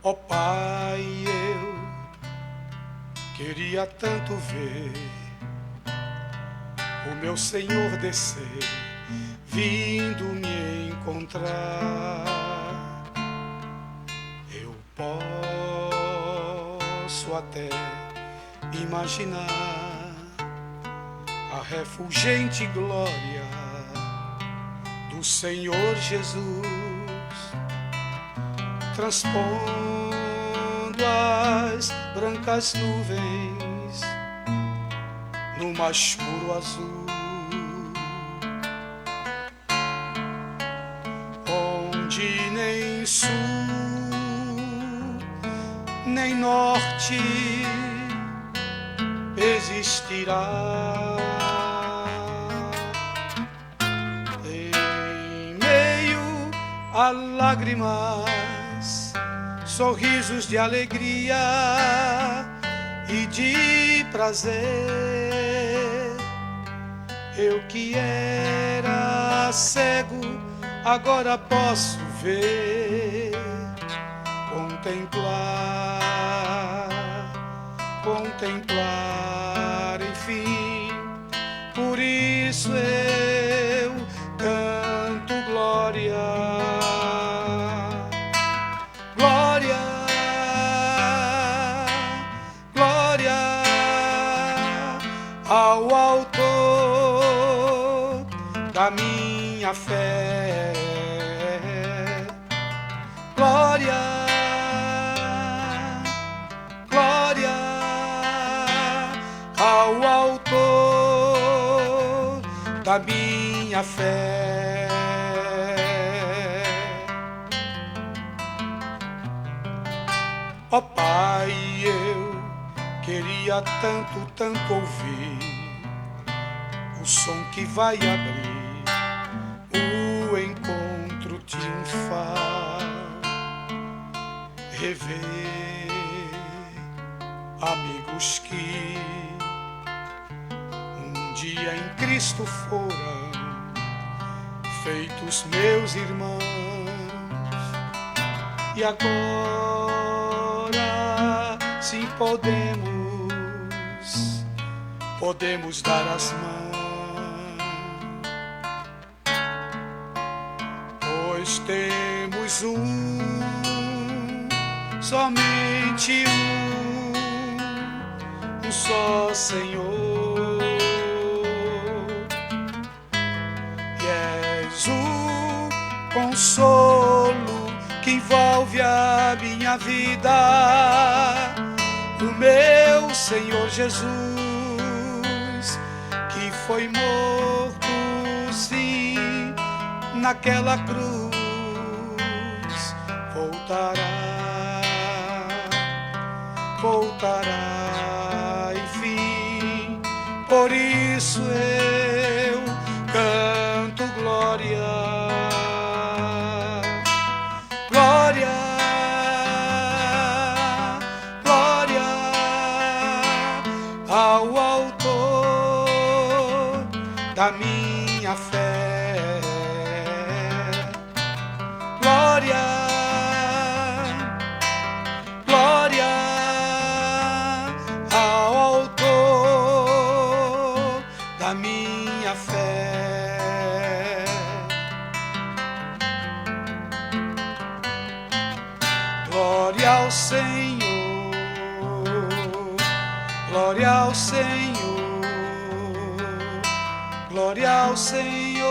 Ó Pai, eu queria tanto ver o meu Senhor descer, vindo me encontrar. Eu posso até imaginar a refulgente glória do Senhor Jesus, transpondo as brancas nuvens no mais puro azul, onde nem sul nem norte existirá. Em meio a lágrimas, sorrisos de alegria e de prazer, eu que era cego agora posso ver, contemplar, enfim. Por isso eu canto glória, glória, glória ao autor da minha fé. Glória, glória ao autor da minha fé. Ó Pai, eu queria tanto, tanto ouvir o som que vai abrir o encontro triunfal, rever amigos que um dia em Cristo foram feitos meus irmãos, e agora sim podemos dar as mãos, pois temos somente um só Senhor, e és o consolo que envolve a minha vida, o meu Senhor Jesus, que foi morto sim naquela cruz, voltará, enfim. Por isso eu canto glória, glória, glória ao autor da minha fé. Glória, minha fé. Glória ao Senhor, glória ao Senhor, glória ao Senhor,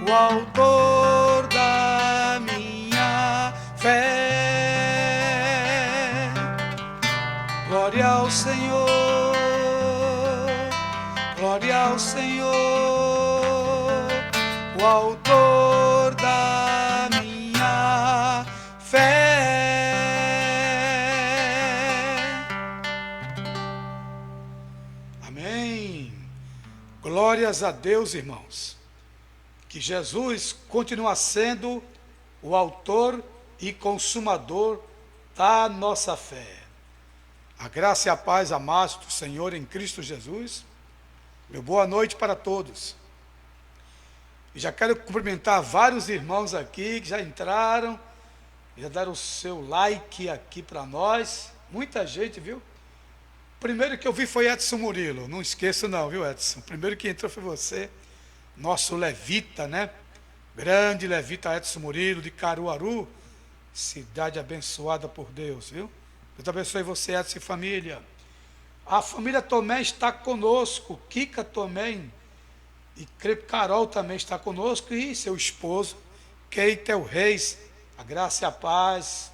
o autor da minha fé. Glória ao Senhor, glória ao Senhor, o autor da minha fé. Amém. Glórias a Deus, irmãos. Que Jesus continua sendo o autor e consumador da nossa fé. A graça e a paz, amados do Senhor em Cristo Jesus. Meu boa noite para todos. E já quero cumprimentar vários irmãos aqui que já entraram Já dar o seu like aqui para nós. Muita gente, viu? Primeiro que eu vi foi Edson Murilo. Não esqueça não, viu, Edson? Primeiro que entrou foi você. Nosso levita, né? Grande levita Edson Murilo, de Caruaru. Cidade abençoada por Deus, viu? Deus abençoe você, Edson e família. A família Tomé está conosco. Kika Tomé e creio que Carol também está conosco. E seu esposo, Keitel Reis. A graça e a paz.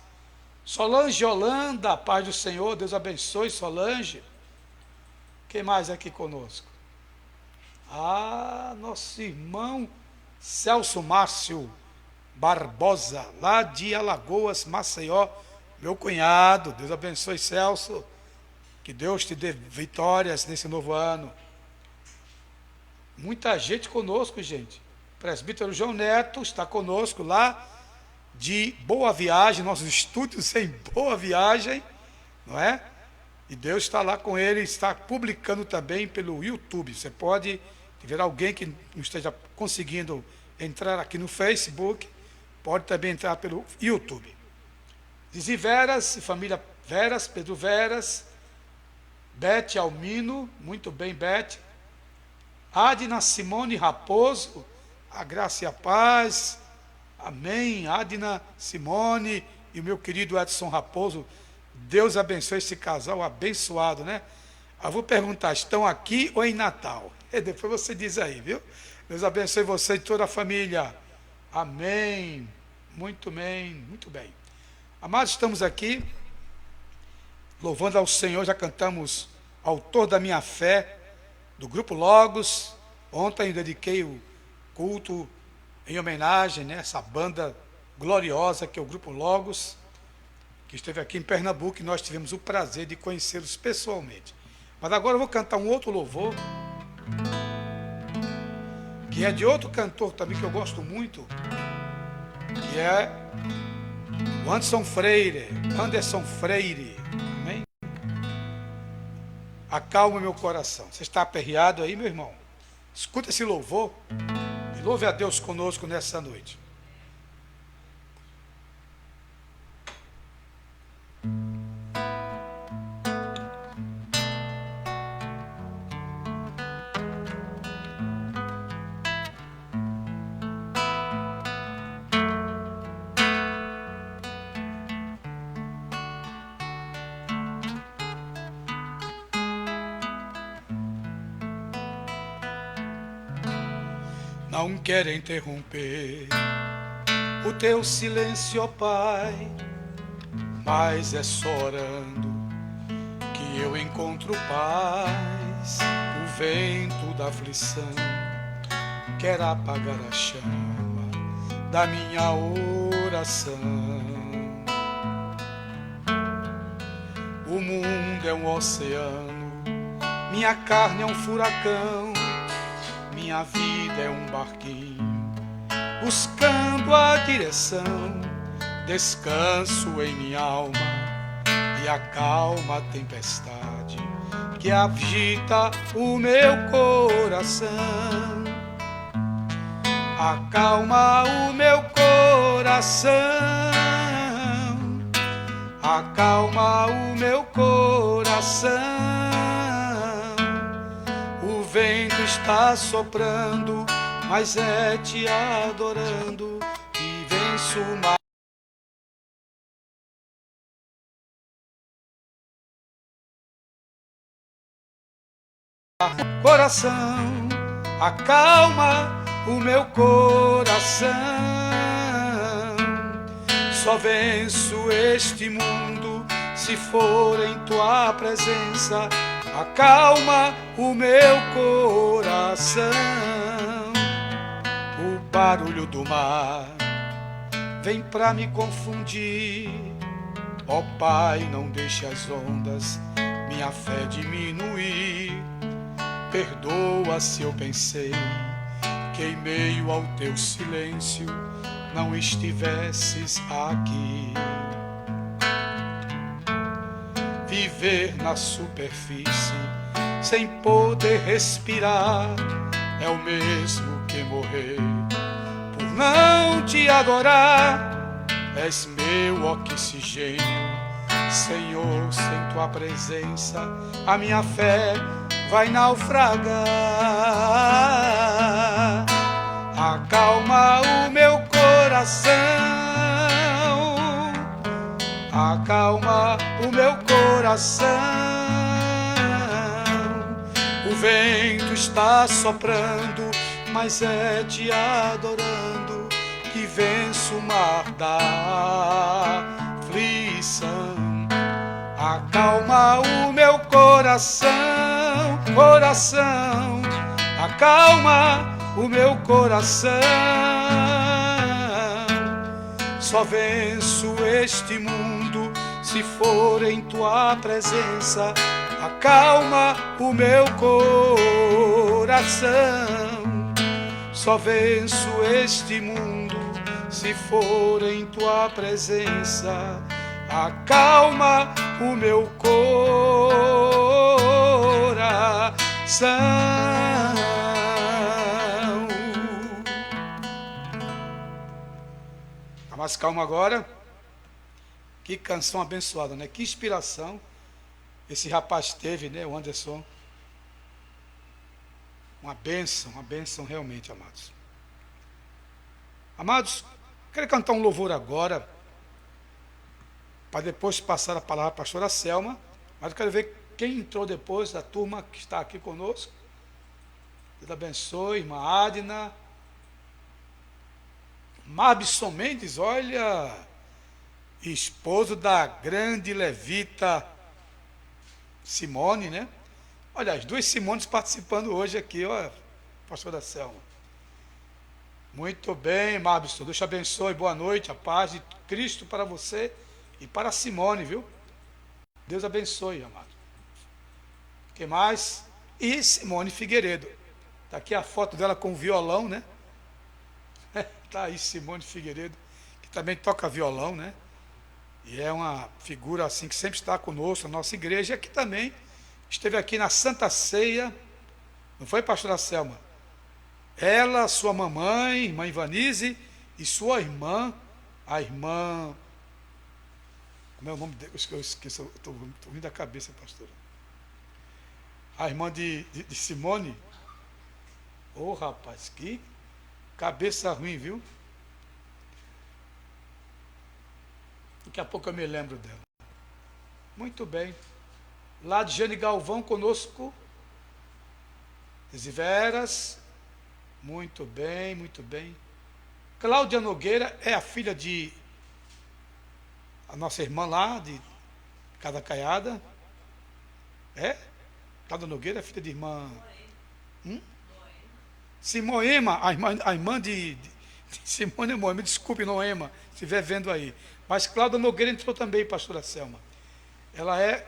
Solange Holanda, a paz do Senhor, Deus abençoe, Solange. Quem mais aqui conosco? Nosso irmão Celso Márcio Barbosa, lá de Alagoas, Maceió, meu cunhado. Deus abençoe, Celso. Que Deus te dê vitórias nesse novo ano. Muita gente conosco, gente. Presbítero João Neto está conosco lá de Boa Viagem, nossos estúdios em Boa Viagem, não é? E Deus está lá com ele, está publicando também pelo YouTube. Você pode ver alguém que não esteja conseguindo entrar aqui no Facebook, pode também entrar pelo YouTube. Zizi Veras, família Veras, Pedro Veras, Bete Almino, muito bem, Bete. Adna Simone Raposo, a graça e a paz. Amém. Adna Simone e o meu querido Edson Raposo. Deus abençoe esse casal abençoado, né? Eu vou perguntar, estão aqui ou em Natal? E depois você diz aí, viu? Deus abençoe você e toda a família. Amém. Muito bem, muito bem. Amados, estamos aqui louvando ao Senhor. Já cantamos Autor da Minha Fé, do Grupo Logos. Ontem eu dediquei o culto em homenagem, né, essa banda gloriosa que é o Grupo Logos, que esteve aqui em Pernambuco, e nós tivemos o prazer de conhecê-los pessoalmente. Mas agora eu vou cantar um outro louvor, que é de outro cantor também que eu gosto muito, que é o Anderson Freire. Amém? Acalma meu coração. Você está aperreado aí, meu irmão? Escuta esse louvor. Louve a Deus conosco nessa noite. Não quero interromper o teu silêncio, ó Pai, mas é só orando que eu encontro paz. O vento da aflição quer apagar a chama da minha oração. O mundo é um oceano, minha carne é um furacão, minha vida é um barquinho buscando a direção. Descanso em minha alma e acalma a tempestade que agita o meu coração. Acalma o meu coração, acalma o meu coração. O vento está soprando, mas é te adorando que venço o mar. Coração, acalma o meu coração. Só venço este mundo se for em tua presença. Acalma o meu coração. O barulho do mar vem pra me confundir. Ó Pai, não deixe as ondas minha fé diminuir. Perdoa se eu pensei que em meio ao teu silêncio não estivesses aqui. Viver na superfície sem poder respirar é o mesmo que morrer por não te adorar. És meu oxigênio, Senhor, sem tua presença a minha fé vai naufragar. Acalma o meu coração, acalma o meu coração. O vento está soprando, mas é te adorando que venço o mar da aflição. Acalma o meu coração, coração, acalma o meu coração. Só venço este mundo se for em tua presença. Acalma o meu coração. Só venço este mundo se for em tua presença. Acalma o meu coração. Tá mais calmo agora? Que canção abençoada, né? Que inspiração esse rapaz teve, né? O Anderson. Uma bênção realmente, amados. Amados, quero cantar um louvor agora, para depois passar a palavra para a pastora Selma, mas eu quero ver quem entrou depois da turma que está aqui conosco. Deus abençoe, irmã Adna. Marbson Mendes, olha, esposo da grande levita Simone, né? Olha, as duas Simones participando hoje aqui, ó, pastora Selma. Muito bem, Marbson, Deus te abençoe, boa noite, a paz de Cristo para você e para Simone, viu? Deus abençoe, amado. O que mais? E Simone Figueiredo. Está aqui a foto dela com o violão, né? Está aí Simone Figueiredo, que também toca violão, né? E é uma figura assim que sempre está conosco, na nossa igreja, e aqui também esteve aqui na Santa Ceia, não foi, pastora Selma? Ela, sua mamãe, irmã Ivanise, e sua irmã, a irmã... Como é o nome dela? Eu esqueço, estou rindo da cabeça, pastora. A irmã de Simone. Ô, rapaz, que cabeça ruim, viu? Daqui a pouco eu me lembro dela. Muito bem. Lá de Jane Galvão conosco. Desiveras. Muito bem, muito bem. Cláudia Nogueira é a filha de a nossa irmã lá de Cada Caiada. É? Cláudia Nogueira é filha de irmã Simoema, a irmã de Simone Moema, desculpe, Noema, se estiver vendo aí. Mas Cláudia Nogueira entrou também, pastora Selma. Ela é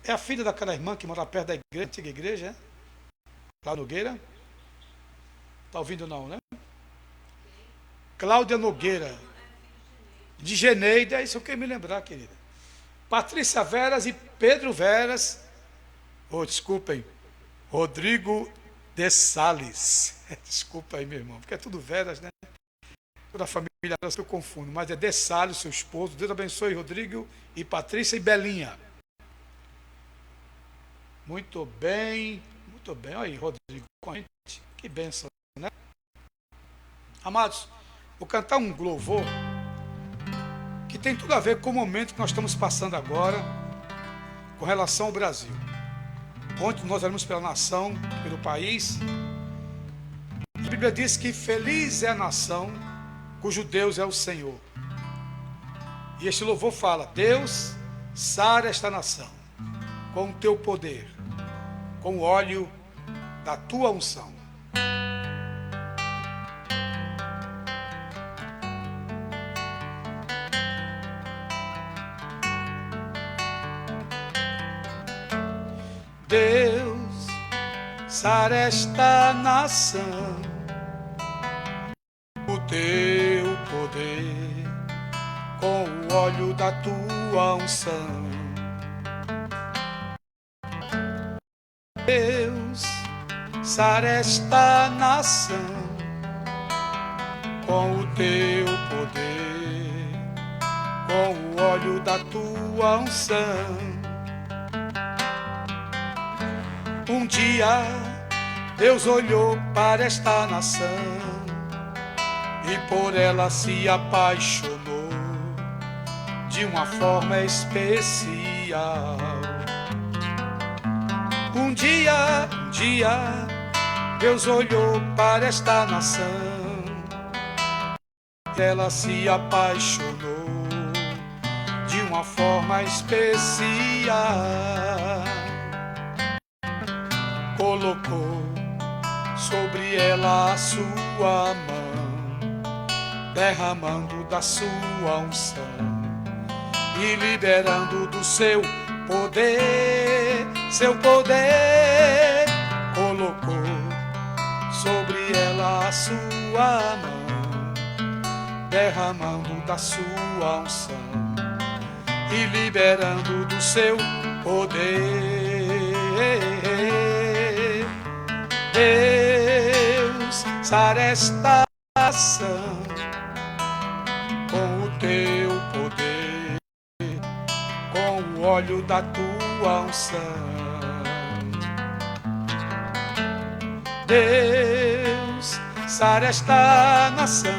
a filha daquela irmã que mora perto da igreja, antiga igreja, é? Cláudia Nogueira. Está ouvindo não, né? Cláudia Nogueira, de Geneide, é isso que eu me lembrar, querida. Patrícia Veras e Pedro Veras, desculpem, Rodrigo de Sales. Desculpa aí, meu irmão, porque é tudo Veras, né? Toda a família, eu confundo, mas é de Sales, seu esposo. Deus abençoe Rodrigo e Patrícia e Belinha. Muito bem, muito bem. Olha aí, Rodrigo, com a gente. Que bênção, né? Amados, vou cantar um louvor que tem tudo a ver com o momento que nós estamos passando agora com relação ao Brasil. Ontem nós oramos pela nação, pelo país. A Bíblia diz que feliz é a nação cujo Deus é o Senhor. E este louvor fala: Deus, sara esta nação com o teu poder, com o óleo da tua unção. Deus, sara esta nação, o teu poder, com o óleo da tua unção. Deus, sara esta nação, com o teu poder, com o óleo da tua unção. Um dia Deus olhou para esta nação e por ela se apaixonou de uma forma especial. Um dia, Deus olhou para esta nação e ela se apaixonou de uma forma especial. Colocou sobre ela a sua mão, derramando da sua unção e liberando do seu poder, colocou sobre ela a sua mão, derramando da sua unção e liberando do seu poder. Deus, sara esta nação com o teu poder, com o óleo da tua unção. Deus, sara esta nação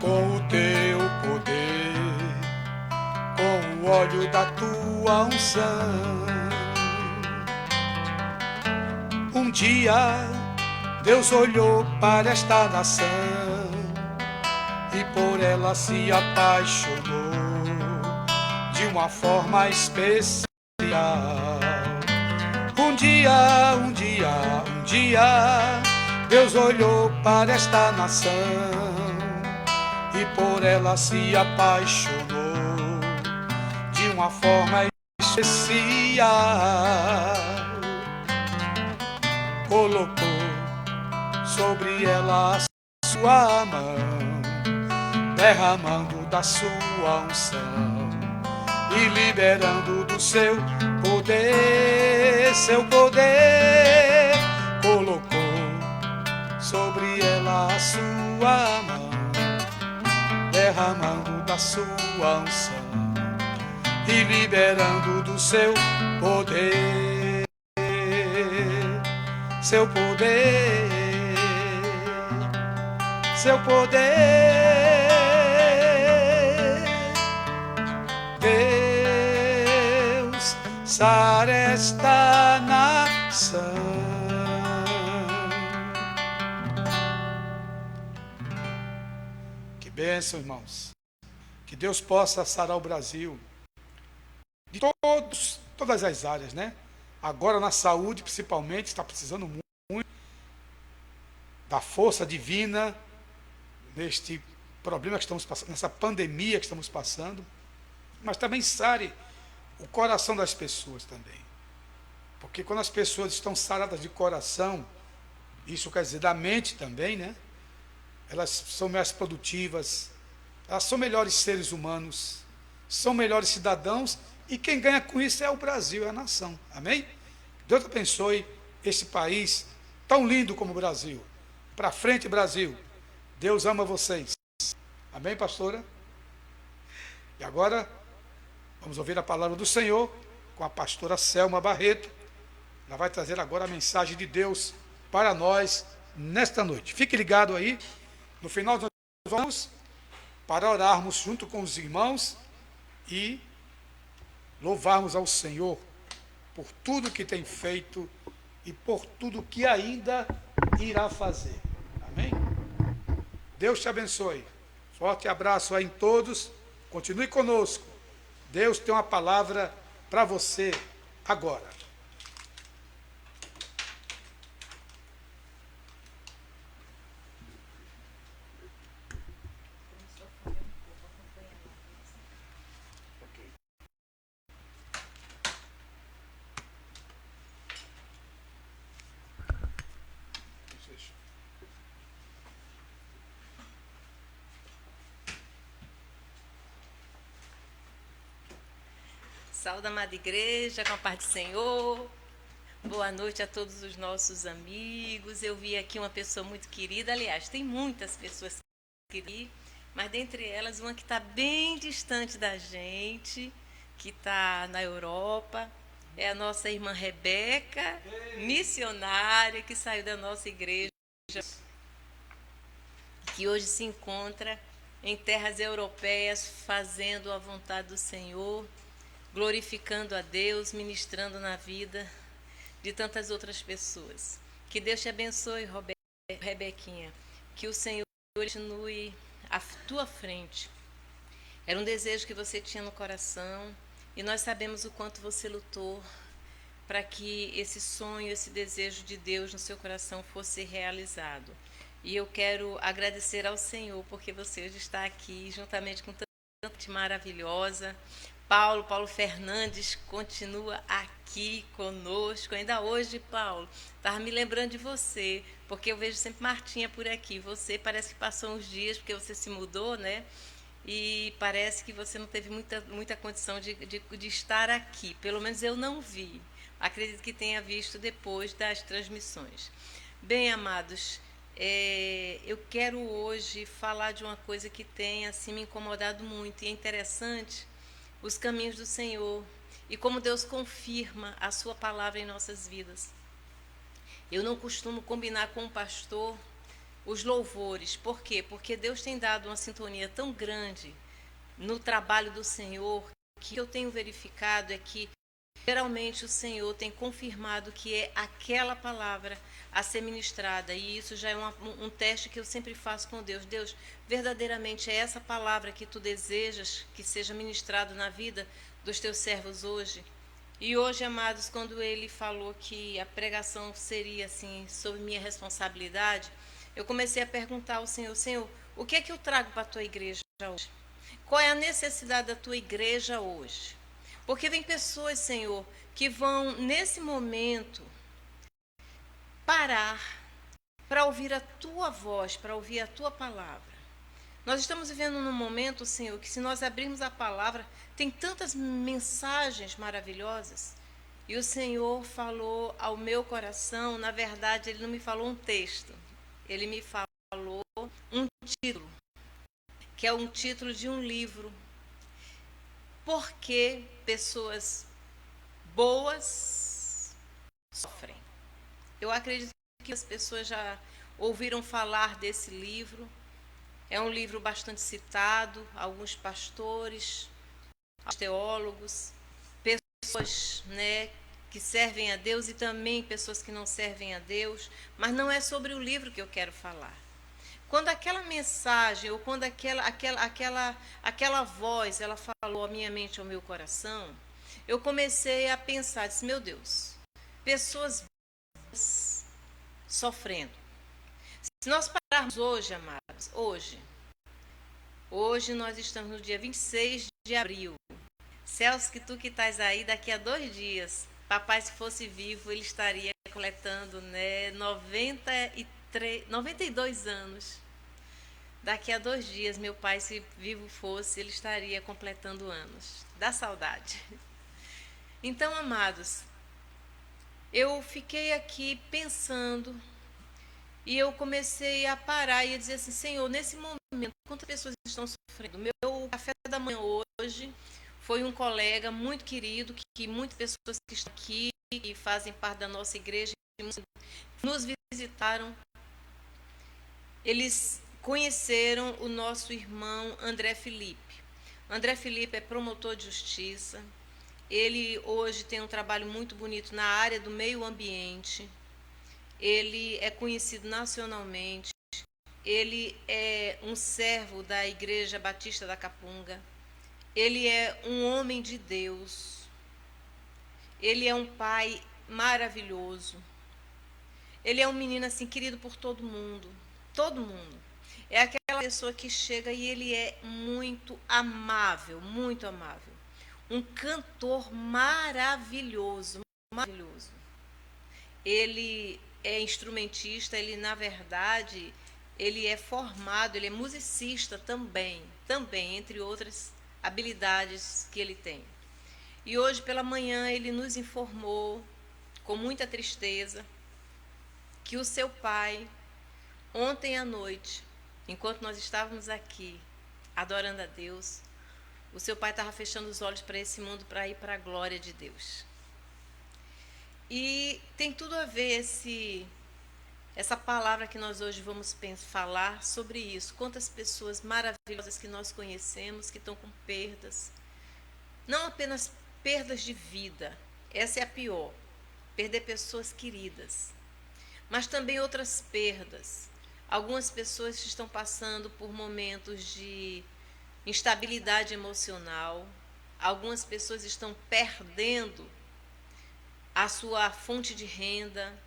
com o teu poder, com o óleo da tua unção. Um dia Deus olhou para esta nação e por ela se apaixonou de uma forma especial. Um dia Deus olhou para esta nação e por ela se apaixonou de uma forma especial. Colocou sobre ela a sua mão, derramando da sua unção e liberando do seu poder, colocou sobre ela a sua mão, derramando da sua unção e liberando do seu poder, seu poder, seu poder. Deus, sara esta nação. Que bênção, irmãos. Que Deus possa sarar o Brasil de todas as áreas, né? Agora na saúde, principalmente, está precisando muito da força divina neste problema que estamos passando, nessa pandemia que estamos passando, mas também sare o coração das pessoas também. Porque quando as pessoas estão saradas de coração, isso quer dizer da mente também, né? Elas são mais produtivas, elas são melhores seres humanos, são melhores cidadãos, e quem ganha com isso é o Brasil, é a nação. Amém? Deus abençoe esse país tão lindo como o Brasil. Para frente, Brasil. Deus ama vocês. Amém, pastora? E agora, vamos ouvir a palavra do Senhor com a pastora Selma Barreto. Ela vai trazer agora a mensagem de Deus para nós nesta noite. Fique ligado aí. No final nós vamos para orarmos junto com os irmãos e louvarmos ao Senhor por tudo que tem feito e por tudo que ainda irá fazer. Amém? Deus te abençoe. Forte abraço aí em todos. Continue conosco. Deus tem uma palavra para você agora. Saúde, amada igreja, com a paz do Senhor. Boa noite a todos os nossos amigos. Eu vi aqui uma pessoa muito querida, aliás, tem muitas pessoas queridas. mas dentre elas, uma que está bem distante da gente, que está na Europa, é a nossa irmã Rebeca, missionária, que saiu da nossa igreja, que hoje se encontra em terras europeias, fazendo a vontade do Senhor, glorificando a Deus, ministrando na vida de tantas outras pessoas. Que Deus te abençoe, Rebequinha. Que o Senhor continue à tua frente. Era um desejo que você tinha no coração e nós sabemos o quanto você lutou para que esse sonho, esse desejo de Deus no seu coração fosse realizado. E eu quero agradecer ao Senhor porque você hoje está aqui juntamente com tanta gente maravilhosa. Paulo Fernandes continua aqui conosco. Ainda hoje, Paulo, estava me lembrando de você, porque eu vejo sempre Martinha por aqui. Você parece que passou uns dias, porque você se mudou, né? E parece que você não teve muita condição de estar aqui. Pelo menos eu não vi. Acredito que tenha visto depois das transmissões. Bem, amados, eu quero hoje falar de uma coisa que tem assim, me incomodado muito. E é interessante os caminhos do Senhor e como Deus confirma a sua palavra em nossas vidas. Eu não costumo combinar com o pastor os louvores. Por quê? Porque Deus tem dado uma sintonia tão grande no trabalho do Senhor que eu tenho verificado é que geralmente o Senhor tem confirmado que é aquela palavra a ser ministrada. E isso já é um teste que eu sempre faço com Deus. Deus, verdadeiramente é essa palavra que tu desejas que seja ministrado na vida dos teus servos hoje? E hoje, amados, quando ele falou que a pregação seria assim, sob minha responsabilidade, eu comecei a perguntar ao Senhor, Senhor, o que é que eu trago para a tua igreja hoje? Qual é a necessidade da tua igreja hoje? Porque vem pessoas, Senhor, que vão, nesse momento, parar para ouvir a tua voz, para ouvir a tua palavra. Nós estamos vivendo num momento, Senhor, que se nós abrirmos a palavra, tem tantas mensagens maravilhosas. E o Senhor falou ao meu coração, na verdade, Ele não me falou um texto, Ele me falou um título, que é um título de um livro. Por que pessoas boas sofrem? Eu acredito que as pessoas já ouviram falar desse livro. É um livro bastante citado, alguns pastores, teólogos, pessoas, né, que servem a Deus e também pessoas que não servem a Deus, mas não é sobre o livro que eu quero falar. Quando aquela mensagem ou quando aquela voz ela falou à minha mente, ao meu coração, eu comecei a pensar, disse, meu Deus, pessoas sofrendo. Se nós pararmos hoje, amados, hoje nós estamos no dia 26 de abril. Celso, que tu que estás aí, daqui a 2 dias, papai, se fosse vivo, ele estaria completando, né, 92 anos. Daqui a 2 dias, meu pai, se vivo fosse, ele estaria completando anos. Dá saudade. Então, amados, eu fiquei aqui pensando e eu comecei a parar e a dizer assim, Senhor, nesse momento, quantas pessoas estão sofrendo? Meu café da manhã hoje foi um colega muito querido, que muitas pessoas que estão aqui e fazem parte da nossa igreja nos visitaram. Eles conheceram o nosso irmão André Felipe. André Felipe é promotor de justiça. Ele hoje tem um trabalho muito bonito na área do meio ambiente. Ele é conhecido nacionalmente. Ele é um servo da Igreja Batista da Capunga. Ele é um homem de Deus. Ele é um pai maravilhoso. Ele é um menino assim querido por todo mundo. Todo mundo. É aquela pessoa que chega e ele é muito amável, muito amável. Um cantor maravilhoso, maravilhoso. Ele é instrumentista, ele na verdade, ele é formado, ele é musicista também, entre outras habilidades que ele tem. E hoje pela manhã ele nos informou, com muita tristeza, que o seu pai, ontem à noite, enquanto nós estávamos aqui, adorando a Deus. O seu pai estava fechando os olhos para esse mundo para ir para a glória de Deus. E tem tudo a ver essa palavra que nós hoje vamos falar sobre isso. Quantas pessoas maravilhosas que nós conhecemos que estão com perdas. Não apenas perdas de vida, essa é a pior, perder pessoas queridas. Mas também outras perdas. Algumas pessoas estão passando por momentos de instabilidade emocional. Algumas pessoas estão perdendo a sua fonte de renda,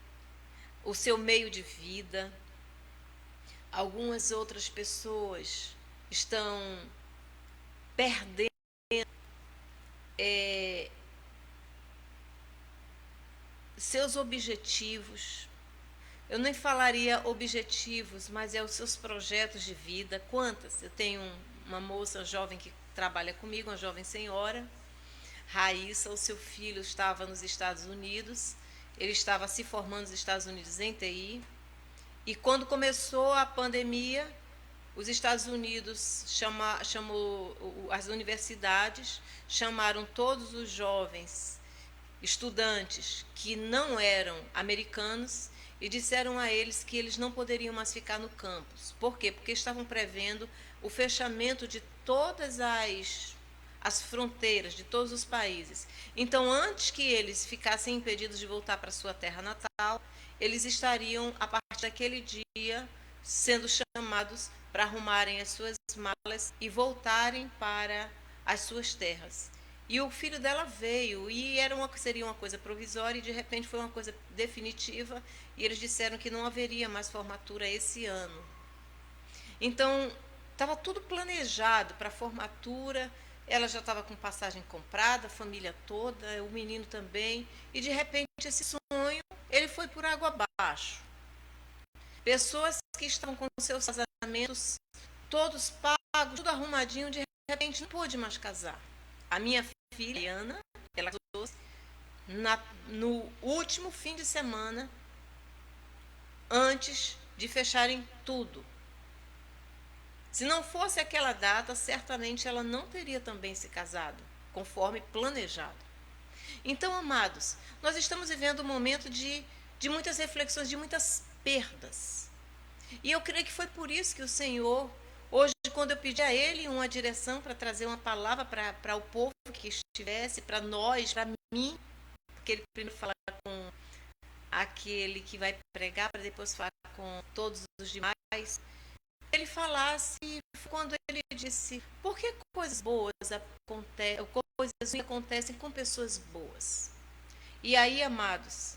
o seu meio de vida. Algumas outras pessoas estão perdendo seus objetivos. Eu nem falaria objetivos, mas os seus projetos de vida. Quantas? Eu tenho uma moça jovem que trabalha comigo, uma jovem senhora, Raíssa. O seu filho estava nos Estados Unidos, ele estava se formando nos Estados Unidos em TI, e quando começou a pandemia, os Estados Unidos chamou as universidades, chamaram todos os jovens estudantes que não eram americanos e disseram a eles que eles não poderiam mais ficar no campus. Por quê? Porque estavam prevendo o fechamento de todas as fronteiras de todos os países. Então, antes que eles ficassem impedidos de voltar para sua terra natal, eles estariam, a partir daquele dia, sendo chamados para arrumarem as suas malas e voltarem para as suas terras. E o filho dela veio, e seria uma coisa provisória, e de repente foi uma coisa definitiva, e eles disseram que não haveria mais formatura esse ano. Então, estava tudo planejado para a formatura, ela já estava com passagem comprada, a família toda, o menino também, e de repente esse sonho, ele foi por água abaixo. Pessoas que estavam com seus casamentos todos pagos, tudo arrumadinho, de repente não pôde mais casar. A minha filha, Ana, ela casou-se no último fim de semana, antes de fecharem tudo. Se não fosse aquela data, certamente ela não teria também se casado, conforme planejado. Então, amados, nós estamos vivendo um momento de muitas reflexões, de muitas perdas. E eu creio que foi por isso que o Senhor, hoje, quando eu pedi a Ele uma direção para trazer uma palavra para o povo que estivesse, para nós, para mim, porque Ele primeiro fala com aquele que vai pregar, para depois falar com todos os demais. Ele falasse, quando ele disse, por que coisas boas acontecem com pessoas boas? E aí, amados,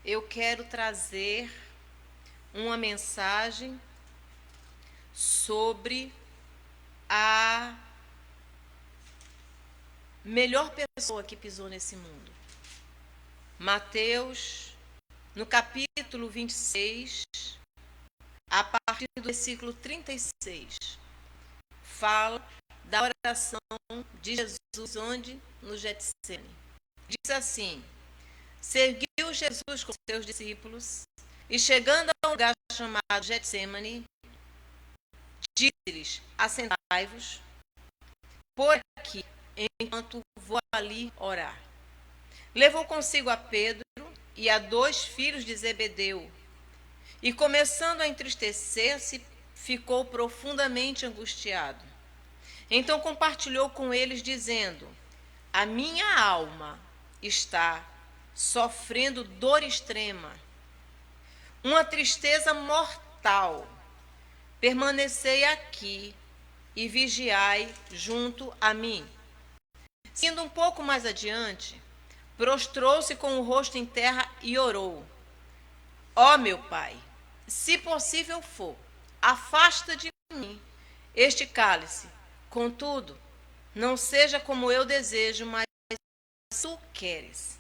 eu quero trazer uma mensagem sobre a melhor pessoa que pisou nesse mundo. Mateus, no capítulo 26, a partir do versículo 36, fala da oração de Jesus, onde? No Getsemane. Diz assim: seguiu Jesus com seus discípulos, e chegando a um lugar chamado Getsemane, disse-lhes: assentai-vos por aqui, enquanto vou ali orar. Levou consigo a Pedro e a 2 filhos de Zebedeu, e começando a entristecer-se, ficou profundamente angustiado. Então compartilhou com eles, dizendo: a minha alma está sofrendo dor extrema, uma tristeza mortal. Permanecei aqui e vigiai junto a mim. Indo um pouco mais adiante, prostrou-se com o rosto em terra e orou: ó meu Pai, se possível for, afasta de mim este cálice. Contudo, não seja como eu desejo, mas tu queres.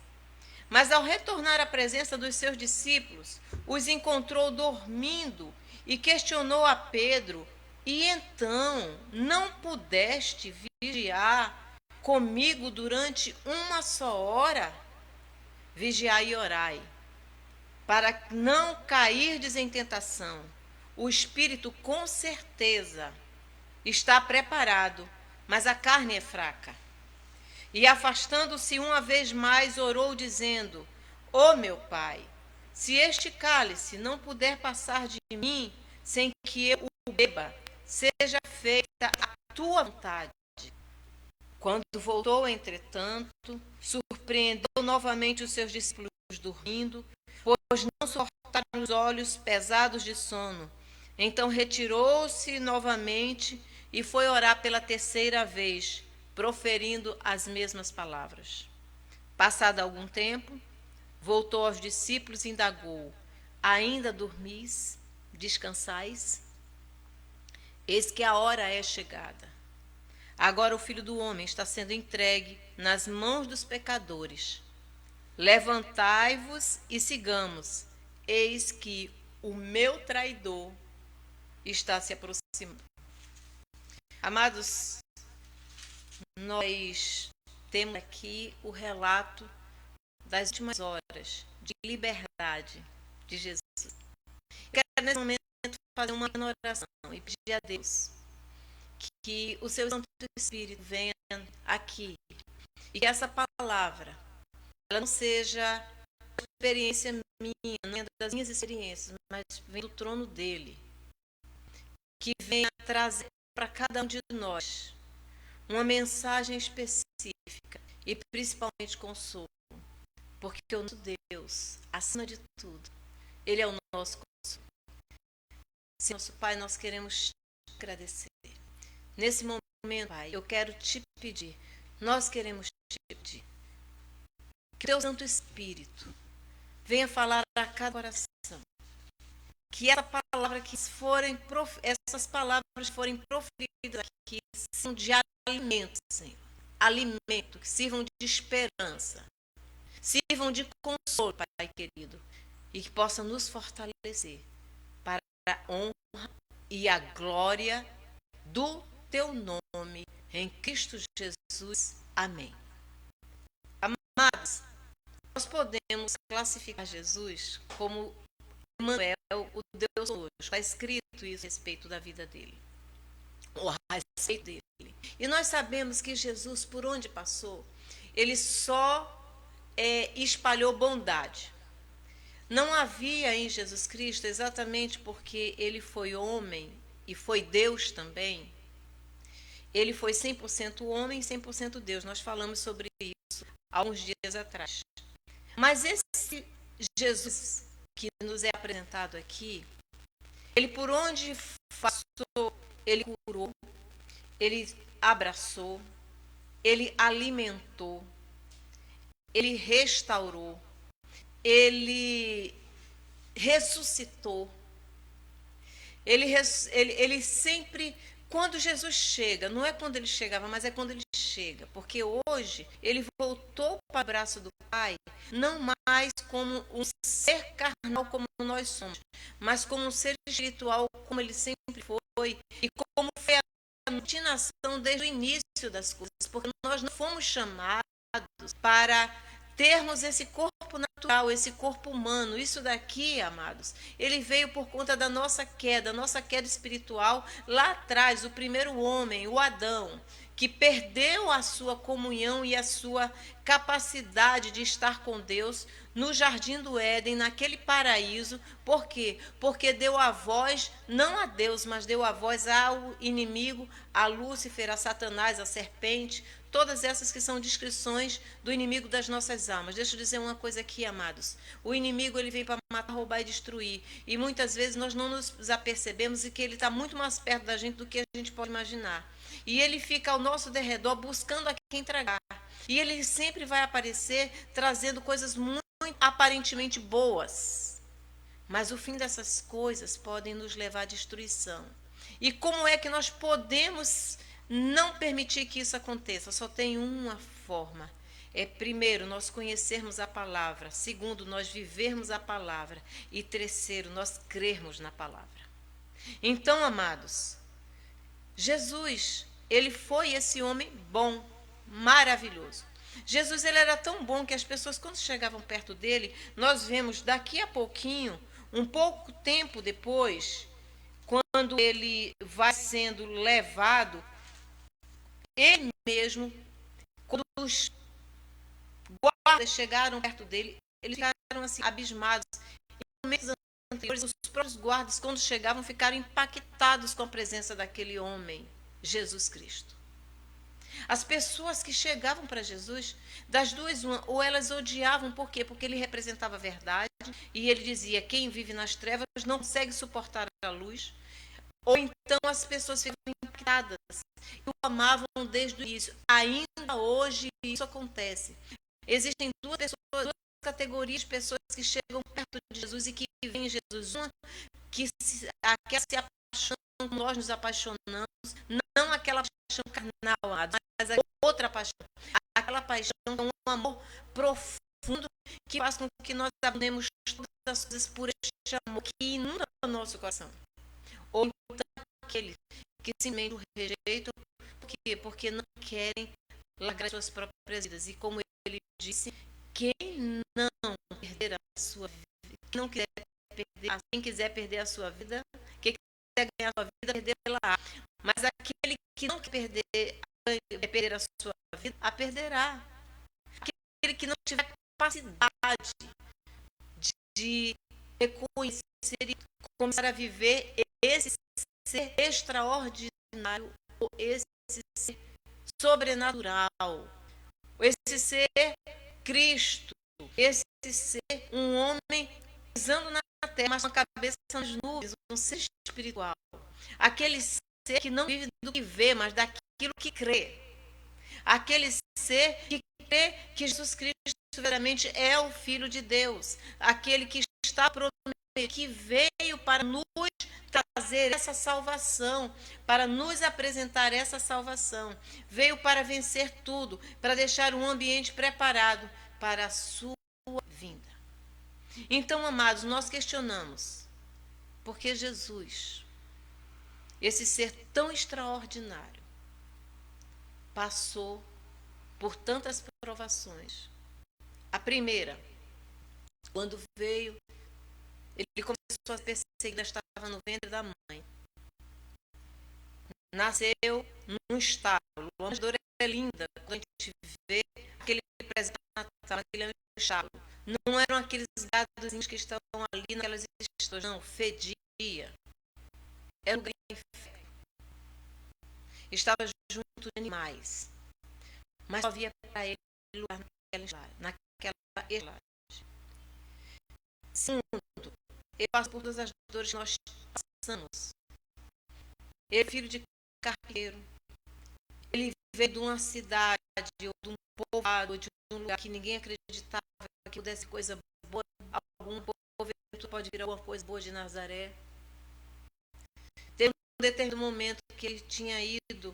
Mas ao retornar à presença dos seus discípulos, os encontrou dormindo e questionou a Pedro: e então não pudeste vigiar comigo durante uma só hora? Vigiai e orai, para não cairdes em tentação. O espírito com certeza está preparado, mas a carne é fraca. E afastando-se uma vez mais, orou, dizendo: Ó meu Pai, se este cálice não puder passar de mim sem que eu o beba, seja feita a tua vontade. Quando voltou, entretanto, surpreendeu novamente os seus discípulos dormindo, pois não suportaram os olhos pesados de sono. Então retirou-se novamente e foi orar pela terceira vez, proferindo as mesmas palavras. Passado algum tempo, voltou aos discípulos e indagou: Ainda dormis? Descansais? Eis que a hora é chegada. Agora o Filho do Homem está sendo entregue nas mãos dos pecadores. Levantai-vos e sigamos. Eis que o meu traidor está se aproximando. Amados, nós temos aqui o relato das últimas horas de liberdade de Jesus. Quero nesse momento fazer uma oração e pedir a Deus que o seu Santo Espírito venha aqui e que essa palavra ela não seja uma experiência minha, não é das minhas experiências, mas vem do trono dele, que venha trazer para cada um de nós uma mensagem específica e principalmente consolo, porque o nosso Deus, acima de tudo, ele é o nosso consolo. Senhor, nosso Pai, nós queremos te agradecer. Nesse momento, Pai, eu quero te pedir, nós queremos te pedir, que teu Santo Espírito venha falar a cada coração, que essas palavras forem proferidas aqui sejam de alimento, Senhor, alimento, que sirvam de esperança, sirvam de consolo, Pai querido, e que possam nos fortalecer para a honra e a glória do teu nome, em Cristo Jesus. Amém. Amados, nós podemos classificar Jesus como Emmanuel, o Deus conosco. Está escrito isso a respeito da vida dele, ou a respeito dele. E nós sabemos que Jesus, por onde passou, ele só espalhou bondade. Não havia em Jesus Cristo, exatamente porque ele foi homem e foi Deus também, ele foi 100% homem e 100% Deus. Nós falamos sobre isso há alguns dias atrás. Mas esse Jesus que nos é apresentado aqui, ele por onde passou, ele curou, ele abraçou, ele alimentou, ele restaurou, ele ressuscitou. Ele sempre, quando Jesus chega, não é quando ele chegava, mas é quando ele chega, porque hoje ele voltou para o braço do Pai, não mais como um ser carnal como nós somos, mas como um ser espiritual como ele sempre foi, e como foi a destinação desde o início das coisas, porque nós não fomos chamados para termos esse corpo natural, esse corpo humano. Isso daqui, amados, ele veio por conta da nossa queda espiritual lá atrás, o primeiro homem, o Adão, que perdeu a sua comunhão e a sua capacidade de estar com Deus no jardim do Éden, naquele paraíso. Por quê? Porque deu a voz, não a Deus, mas deu a voz ao inimigo, a Lúcifer, a Satanás, a serpente, todas essas que são descrições do inimigo das nossas almas. Deixa eu dizer uma coisa aqui, amados. O inimigo, ele vem para matar, roubar e destruir. E muitas vezes nós não nos apercebemos e que ele está muito mais perto da gente do que a gente pode imaginar. E ele fica ao nosso derredor buscando a quem tragar. E ele sempre vai aparecer trazendo coisas muito aparentemente boas. Mas o fim dessas coisas podem nos levar à destruição. E como é que nós podemos não permitir que isso aconteça? Só tem uma forma. Primeiro, nós conhecermos a palavra. Segundo, nós vivermos a palavra. E terceiro, nós crermos na palavra. Então, amados, Jesus, ele foi esse homem bom, maravilhoso. Jesus, ele era tão bom que as pessoas, quando chegavam perto dele, nós vemos daqui a pouquinho, um pouco tempo depois, quando ele vai sendo levado, ele mesmo, quando os guardas chegaram perto dele, eles ficaram assim, abismados. Em momentos anteriores, os próprios guardas, quando chegavam, ficaram impactados com a presença daquele homem, Jesus Cristo. As pessoas que chegavam para Jesus, das duas, uma, ou elas odiavam, por quê? Porque ele representava a verdade, e ele dizia, quem vive nas trevas não consegue suportar a luz, ou então as pessoas ficam impactadas e o amavam desde o início. Ainda hoje isso acontece. Existem duas categorias de pessoas que chegam perto de Jesus e que veem Jesus. Uma aquela se apaixona como nós nos apaixonamos, não aquela paixão carnal, mas a outra paixão. Aquela paixão é um amor profundo que faz com que nós abandonemos todas as coisas por este amor que inunda o nosso coração. Ou então aqueles que simplesmente o rejeitam, porque não querem largar suas próprias vidas. E como ele disse, quem não perder a sua vida, quem quiser perder a sua vida, quem quiser ganhar a sua vida, perdê-la. Mas aquele que não quer perder a sua vida, a perderá. Aquele que não tiver capacidade de reconhecer e começar a viver esse ser extraordinário, esse ser sobrenatural, esse ser Cristo, esse ser um homem pisando na terra, mas com a cabeça nas nuvens, um ser espiritual. Aquele ser que não vive do que vê, mas daquilo que crê. Aquele ser que crê que Jesus Cristo verdadeiramente é o Filho de Deus. Aquele que está prometido, que veio para nos trazer essa salvação, para nos apresentar essa salvação. Veio para vencer tudo, para deixar um ambiente preparado para a sua vinda. Então, amados, nós questionamos, por que Jesus, esse ser tão extraordinário, passou por tantas provações? A primeira, quando veio, ele começou a perseguir, já estava no ventre da mãe. Nasceu num estábulo. A dor é linda quando a gente vê aquele presente de Natal, aquele estábulo. Não eram aqueles gadozinhos que estão ali naquelas histórias, não, fedia. Era um grande inferno. Estava junto de animais. Mas só havia para ele lugar naquela estalagem. Segundo, ele passou por todas as dores que nós passamos. Ele é filho de carpinteiro. Ele veio de uma cidade, ou de um povoado, ou de um lugar que ninguém acreditava que pudesse coisa boa. Algum povo pode vir alguma coisa boa de Nazaré. Teve um determinado momento que ele tinha ido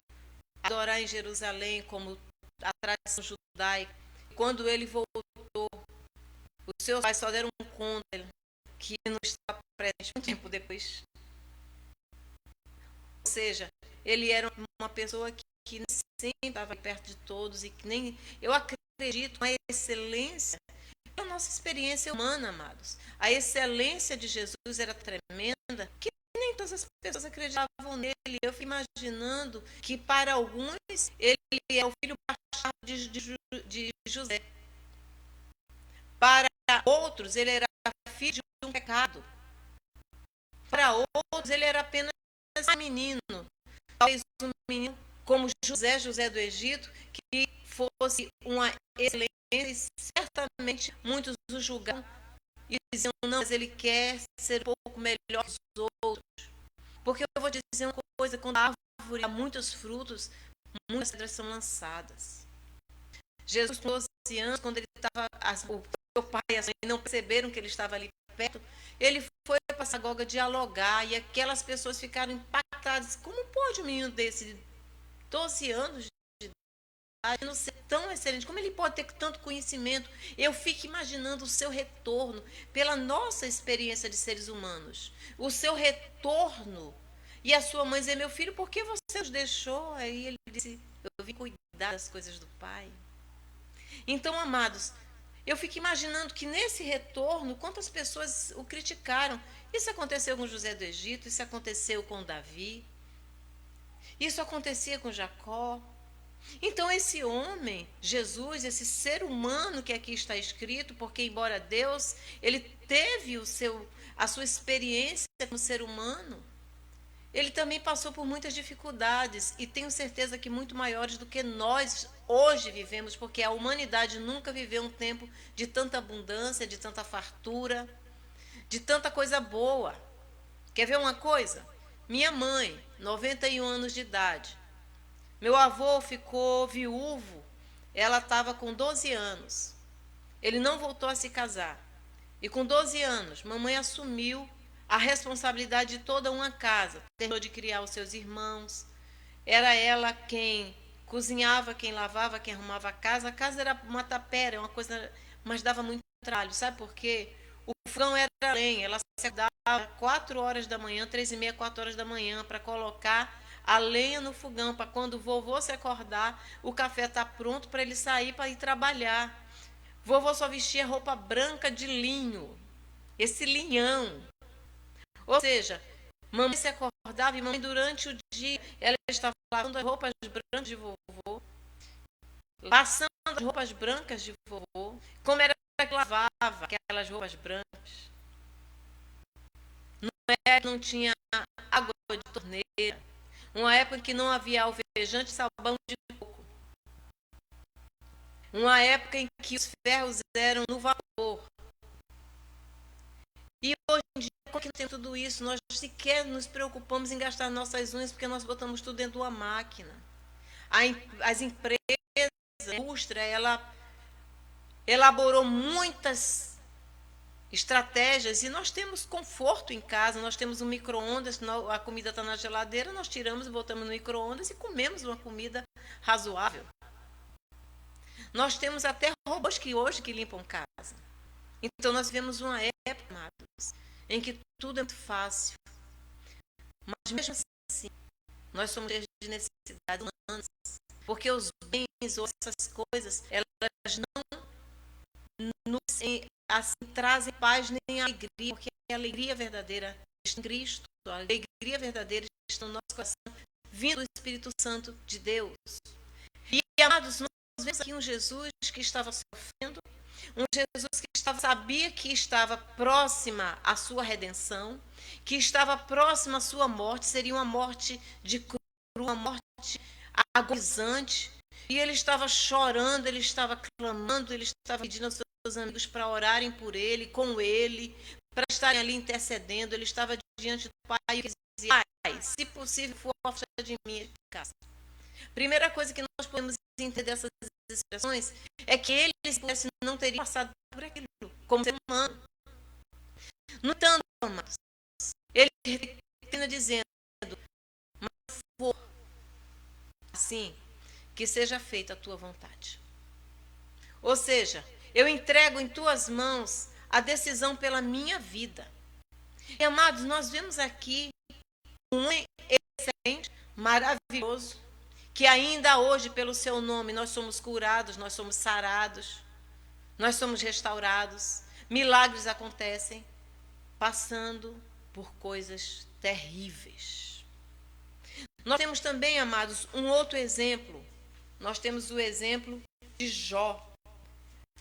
adorar em Jerusalém, como a tradição judaica. Quando ele voltou, os seus pais só deram conta que não estava presente um tempo depois. Ou seja, ele era uma pessoa que sempre estava perto de todos e que nem... Eu acredito na excelência, a nossa experiência humana, amados. A excelência de Jesus era tremenda, que nem todas as pessoas acreditavam nele. Eu fui imaginando que para alguns ele é o filho bastardo de José. Para outros ele era filho de um pecado. Para outros ele era apenas um menino. Talvez um menino como José do Egito, que fosse uma excelência, e certamente muitos o julgaram e diziam, não, mas ele quer ser um pouco melhor que os outros. Porque eu vou dizer uma coisa, quando a árvore dá muitos frutos, muitas pedras são lançadas. Jesus, com 12 anos, quando ele estava, o seu pai e a sua mãe não perceberam que ele estava ali perto, ele foi para a sinagoga dialogar e aquelas pessoas ficaram impactadas. Como pode um menino desse, de 12 anos de idade, não ser tão excelente? Como ele pode ter tanto conhecimento? Eu fico imaginando o seu retorno, pela nossa experiência de seres humanos. O seu retorno. E a sua mãe dizer, meu filho, por que você nos deixou? Aí ele disse, eu vim cuidar das coisas do pai. Então, amados, eu fico imaginando que nesse retorno, quantas pessoas o criticaram. Isso aconteceu com José do Egito, isso aconteceu com Davi, isso acontecia com Jacó. Então esse homem, Jesus, esse ser humano que aqui está escrito, porque embora Deus, ele teve a sua experiência como ser humano, ele também passou por muitas dificuldades e tenho certeza que muito maiores do que nós hoje vivemos, porque a humanidade nunca viveu um tempo de tanta abundância, de tanta fartura, de tanta coisa boa. Quer ver uma coisa? Minha mãe, 91 anos de idade. Meu avô ficou viúvo, ela estava com 12 anos. Ele não voltou a se casar. E com 12 anos, mamãe assumiu a responsabilidade de toda uma casa. Terminou de criar os seus irmãos. Era ela quem cozinhava, quem lavava, quem arrumava a casa. A casa era uma tapera, uma coisa, mas dava muito trabalho. Sabe por quê? O fogão era lenha. Ela se acordava 4 horas da manhã, 3h30, 4 horas da manhã, para colocar a lenha no fogão, para quando o vovô se acordar, o café está pronto para ele sair para ir trabalhar. Vovô só vestia roupa branca de linho, esse linhão. Ou seja, mamãe se acordava e mamãe durante o dia, ela estava lavando as roupas brancas de vovô, passando as roupas brancas de vovô. Como era que lavava aquelas roupas brancas? Não é que não tinha água de torneira. Uma época em que não havia alvejante e sabão de coco. Uma época em que os ferros eram no vapor. E hoje em dia, como que temos tudo isso? Nós sequer nos preocupamos em gastar nossas unhas porque nós botamos tudo dentro de uma máquina. As empresas, a indústria, ela elaborou muitas estratégias e nós temos conforto em casa, nós temos um micro-ondas, a comida está na geladeira, nós tiramos e botamos no micro-ondas e comemos uma comida razoável. Nós temos até robôs que hoje que limpam casa. Então nós vivemos uma época, amados, em que tudo é muito fácil. Mas mesmo assim, nós somos cheios de necessidades humanas, porque os bens ou essas coisas, elas não nos assim, trazem paz nem alegria, porque a alegria verdadeira está em Cristo, a alegria verdadeira está no nosso coração, vindo do Espírito Santo de Deus. E, amados, nós vemos aqui um Jesus que estava sofrendo, um Jesus que sabia que estava próxima à sua redenção, que estava próxima à sua morte, seria uma morte de cruz, uma morte agonizante, e ele estava chorando, ele estava clamando, ele estava pedindo aos seus amigos para orarem por ele, com ele, para estarem ali intercedendo. Ele estava diante do Pai e dizia: Pai, se possível, for afasta de mim esta casa. Primeira coisa que nós podemos entender dessas expressões é que ele, se pudesse, não teria passado por aquilo, como ser humano. No entanto, amados, ele termina dizendo: mas for assim, que seja feita a tua vontade. Ou seja, eu entrego em tuas mãos a decisão pela minha vida. E, amados, nós vemos aqui um homem excelente, maravilhoso, que ainda hoje, pelo seu nome, nós somos curados, nós somos sarados, nós somos restaurados, milagres acontecem, passando por coisas terríveis. Nós temos também, amados, um outro exemplo. Nós temos o exemplo de Jó.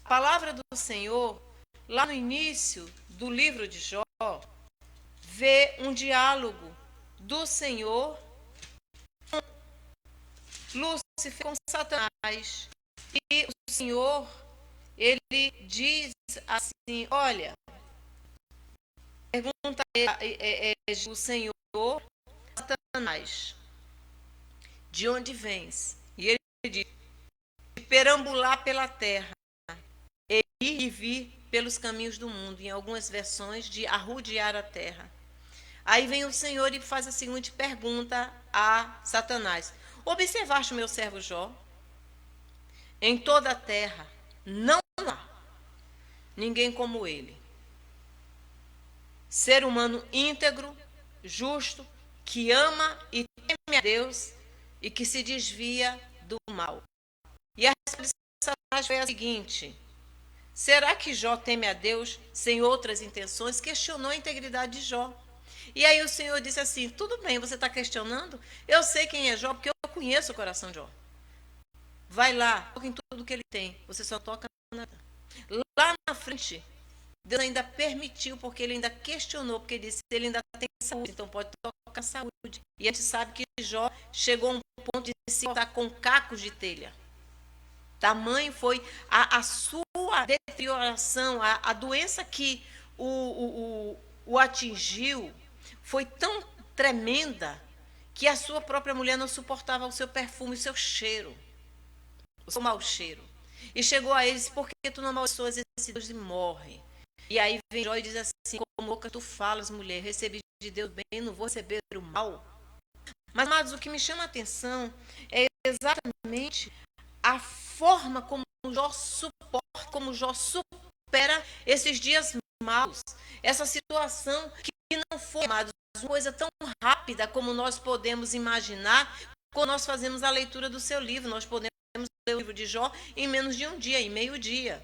A palavra do Senhor, lá no início do livro de Jó, vê um diálogo do Senhor com Lúcifer, com Satanás. E o Senhor, ele diz assim: olha, pergunta o Senhor a Satanás: de onde vens? E ele diz: de perambular pela terra, e ir e vir pelos caminhos do mundo. Em algumas versões, de arrodear a terra. Aí vem o Senhor e faz a seguinte pergunta a Satanás: observaste o meu servo Jó? Em toda a terra não há ninguém como ele. Ser humano íntegro, justo, que ama e teme a Deus e que se desvia do mal. E a resposta de Satanás foi a seguinte: Será que Jó teme a Deus sem outras intenções? Questionou a integridade de Jó. E aí o Senhor disse assim: tudo bem, você está questionando? Eu sei quem é Jó, porque eu conheço o coração de Jó. Vai lá, toca em tudo que ele tem. Você só toca nada. Lá na frente, Deus ainda permitiu, porque ele ainda questionou, porque ele disse que ele ainda tem saúde, então pode tocar saúde. E a gente sabe que Jó chegou a um ponto de se cortar com cacos de telha. Tamanho foi a sua deterioração, a doença que o atingiu foi tão tremenda que a sua própria mulher não suportava o seu perfume, o seu cheiro, o seu mau cheiro. E chegou a eles: por que tu não amaldiçoas esse Deus e morre? E aí vem Jó e diz assim: como louca tu falas, mulher, recebi de Deus bem, não vou receber o mal. Mas, amados, o que me chama a atenção é exatamente a forma como Jó suporta, como Jó supera esses dias maus, essa situação que não foi, amados, uma coisa tão rápida como nós podemos imaginar quando nós fazemos a leitura do seu livro. Nós podemos ler o livro de Jó em menos de um dia, em meio dia.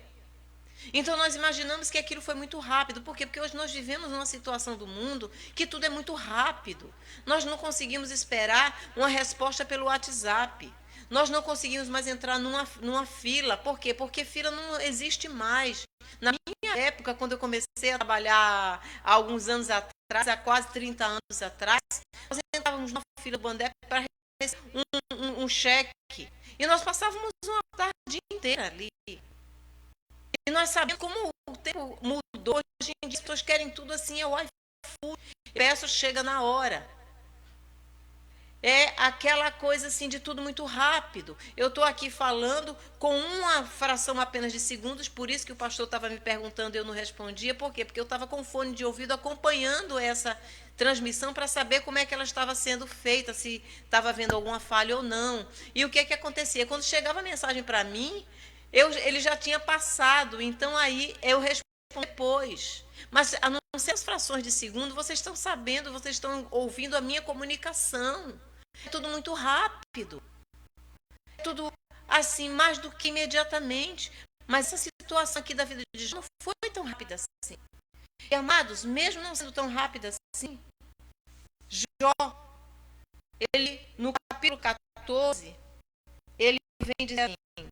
Então nós imaginamos que aquilo foi muito rápido. Por quê? Porque hoje nós vivemos numa situação do mundo que tudo é muito rápido. Nós não conseguimos esperar uma resposta pelo WhatsApp. Nós não conseguimos mais entrar numa fila. Por quê? Porque fila não existe mais. Na minha época, quando eu comecei a trabalhar há alguns anos atrás, há quase 30 anos atrás, nós entrávamos numa fila do Bandep para receber um cheque. E nós passávamos uma tarde inteira ali. E nós sabemos como o tempo mudou. Hoje em dia as pessoas querem tudo assim, é o iFood. Peço, chega na hora. É aquela coisa assim de tudo muito rápido. Eu estou aqui falando com uma fração apenas de segundos, por isso que o pastor estava me perguntando e eu não respondia. Por quê? Porque eu estava com fone de ouvido acompanhando essa transmissão para saber como é que ela estava sendo feita, se estava havendo alguma falha ou não. E o que é que acontecia? Quando chegava a mensagem para mim, ele já tinha passado, então aí eu respondo depois. Mas a não ser as frações de segundo, vocês estão sabendo, vocês estão ouvindo a minha comunicação. É tudo muito rápido. É tudo assim, mais do que imediatamente. Mas essa situação aqui da vida de Jó não foi tão rápida assim. E, amados, mesmo não sendo tão rápida assim, Jó, ele, no capítulo 14, ele vem dizer assim: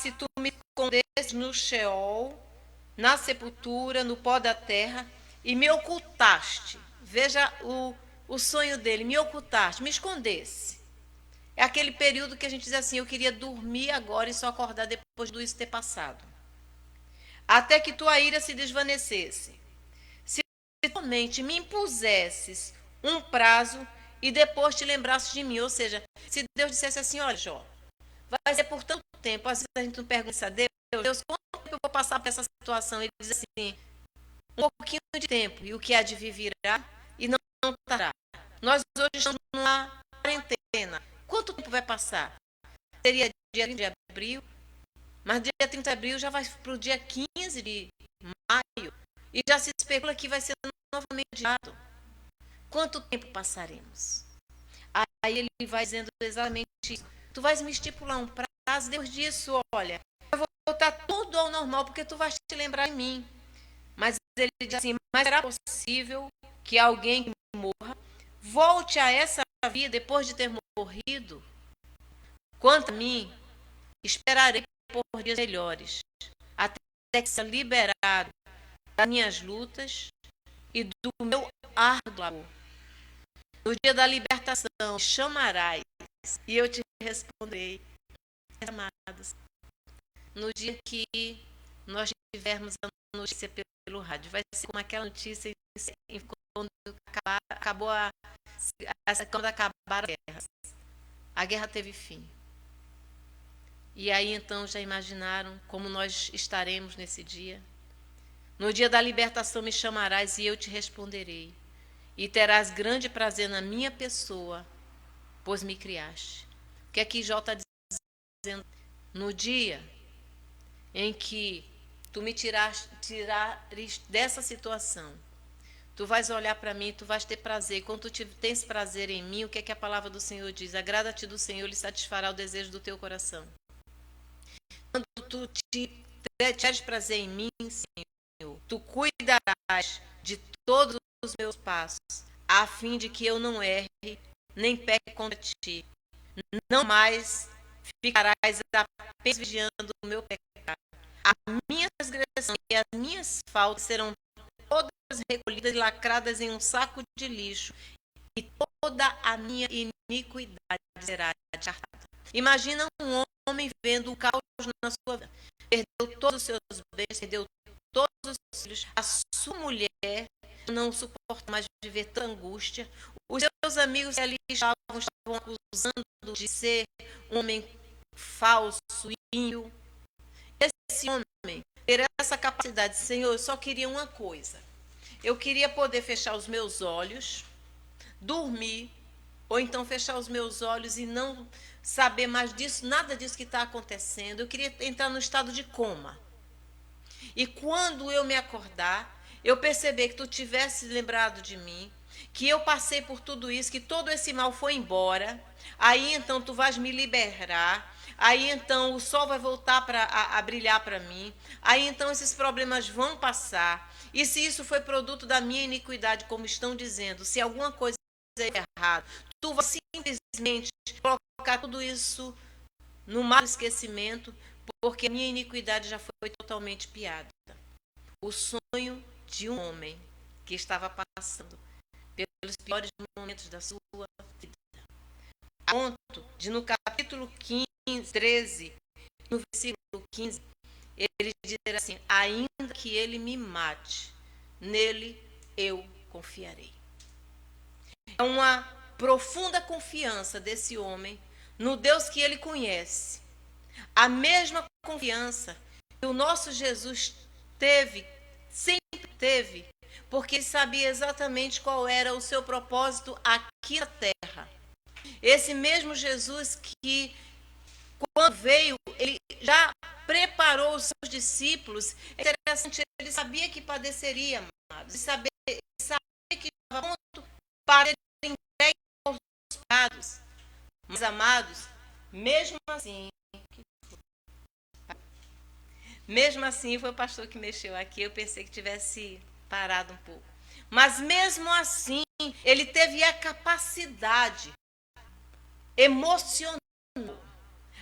se tu me escondeste no Sheol, na sepultura, no pó da terra, e me ocultaste. Veja o sonho dele: me ocultaste, me escondesse. É aquele período que a gente diz assim: eu queria dormir agora e só acordar depois de tudo isso ter passado. Até que tua ira se desvanecesse. Se somente me impusesses um prazo e depois te lembrasses de mim. Ou seja, se Deus dissesse assim: olha, Jó, vai ser por tanto tempo. Às vezes a gente não pergunta a Deus: quanto tempo eu vou passar por essa situação? Ele diz assim: um pouquinho de tempo, e o que há de vir virá e não estará. Nós hoje estamos numa quarentena. Quanto tempo vai passar? Seria dia 30 de abril, mas dia 30 de abril já vai para o dia 15 de maio, e já se especula que vai ser novamente adiado. Quanto tempo passaremos? Aí ele vai dizendo exatamente isso: tu vais me estipular um prazo, depois disso, olha, eu vou voltar tudo ao normal, porque tu vais te lembrar de mim. Mas ele diz assim: mas será possível que alguém que morra volte a essa vida depois de ter morrido? Quanto a mim, esperarei por dias melhores, até que seja liberado das minhas lutas e do meu árduo amor. No dia da libertação, me chamarás e eu te responderei. Amados, no dia que nós tivermos a notícia pelo rádio, vai ser como aquela notícia quando quando acabaram as guerras. A guerra teve fim. E aí então já imaginaram como nós estaremos nesse dia? No dia da libertação me chamarás e eu te responderei. E terás grande prazer na minha pessoa, pois me criaste. O que aqui Jó está dizendo? No dia em que tu me tirares dessa situação, tu vais olhar para mim, tu vais ter prazer. E quando tu tens prazer em mim, o que é que a palavra do Senhor diz? Agrada-te do Senhor, Ele satisfará o desejo do teu coração. Quando tu te tiveres prazer em mim, Senhor, tu cuidarás de todos os meus passos, a fim de que eu não erre, nem peque contra ti. Não mais ficarás apenas vigiando o meu pecado. A minha transgressão e as minhas faltas serão todas recolhidas e lacradas em um saco de lixo, e toda a minha iniquidade será descartada. Imagina um homem vendo um caos na sua vida. Perdeu todos os seus bens, perdeu todos os seus filhos, a sua mulher não suporta mais viver tanta angústia. Os seus amigos que ali estavam acusando de ser um homem falso, ímpio. Esse homem ter essa capacidade, Senhor, eu só queria uma coisa. Eu queria poder fechar os meus olhos, dormir, ou então fechar os meus olhos e não saber mais disso, nada disso que está acontecendo. Eu queria entrar no estado de coma. E quando eu me acordar, eu perceber que tu tivesse lembrado de mim, que eu passei por tudo isso, que todo esse mal foi embora, aí então tu vais me liberar, aí então o sol vai voltar a brilhar para mim, aí então esses problemas vão passar, e se isso foi produto da minha iniquidade, como estão dizendo, se alguma coisa é errada, tu vai simplesmente colocar tudo isso no mar do esquecimento, porque a minha iniquidade já foi totalmente piada. O sonho de um homem que estava passando pelos piores momentos da sua vida. A ponto de no capítulo 13, no versículo 15, ele dizer assim: ainda que ele me mate, nele eu confiarei. É uma profunda confiança desse homem no Deus que ele conhece. A mesma confiança que o nosso Jesus teve, sempre teve, porque ele sabia exatamente qual era o seu propósito aqui na terra. Esse mesmo Jesus que, quando veio, ele já preparou os seus discípulos. É interessante, ele sabia que padeceria, amados. Ele sabia que estava pronto para ser entregue aos pecados. Mas, amados, mesmo assim, foi o pastor que mexeu aqui, eu pensei que tivesse parado um pouco. Mas mesmo assim, ele teve a capacidade emocional,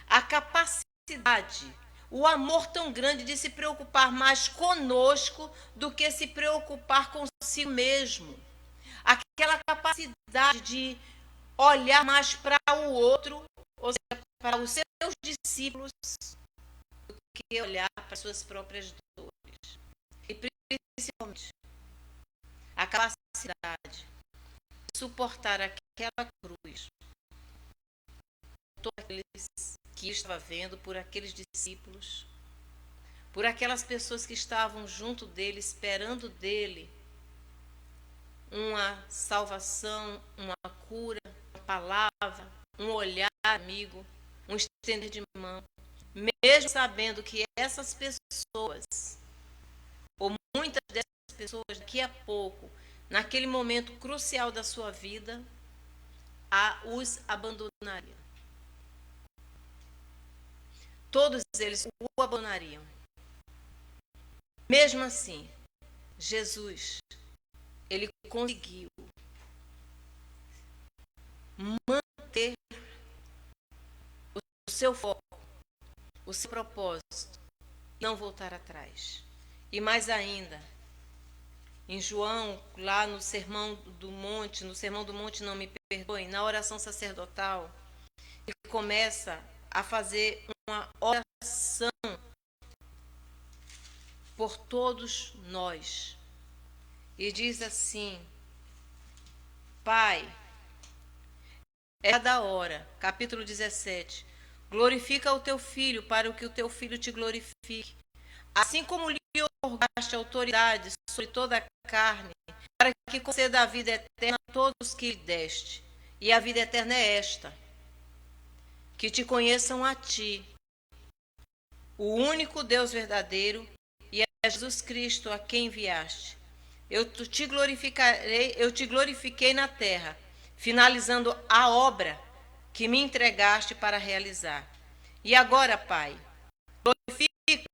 a capacidade, o amor tão grande de se preocupar mais conosco do que se preocupar consigo mesmo. Aquela capacidade de olhar mais para o outro, ou seja, para os seus discípulos, do que olhar para as suas próprias dores. E principalmente a capacidade de suportar aquela cruz, todos aqueles que estava vendo, por aqueles discípulos, por aquelas pessoas que estavam junto dele, esperando dele uma salvação, uma cura, uma palavra, um olhar amigo, um estender de mão, mesmo sabendo que essas pessoas, ou muitas dessas pessoas, daqui a pouco, naquele momento crucial da sua vida, os abandonariam. Todos eles o abandonariam. Mesmo assim, Jesus, ele conseguiu manter o seu foco, o seu propósito, e não voltar atrás. E mais ainda, em João, lá no Sermão do Monte, não me perdoem, na oração sacerdotal, ele começa a fazer uma oração por todos nós. E diz assim: Pai, é da hora, capítulo 17, glorifica o teu filho para que o teu filho te glorifique. Assim como lhe otorgaste autoridade sobre toda a carne, para que conceda a vida eterna a todos que lhe deste. E a vida eterna é esta: que te conheçam a ti, o único Deus verdadeiro, e a Jesus Cristo a quem enviaste. Eu te glorifiquei na terra, finalizando a obra que me entregaste para realizar. E agora, Pai, glorifica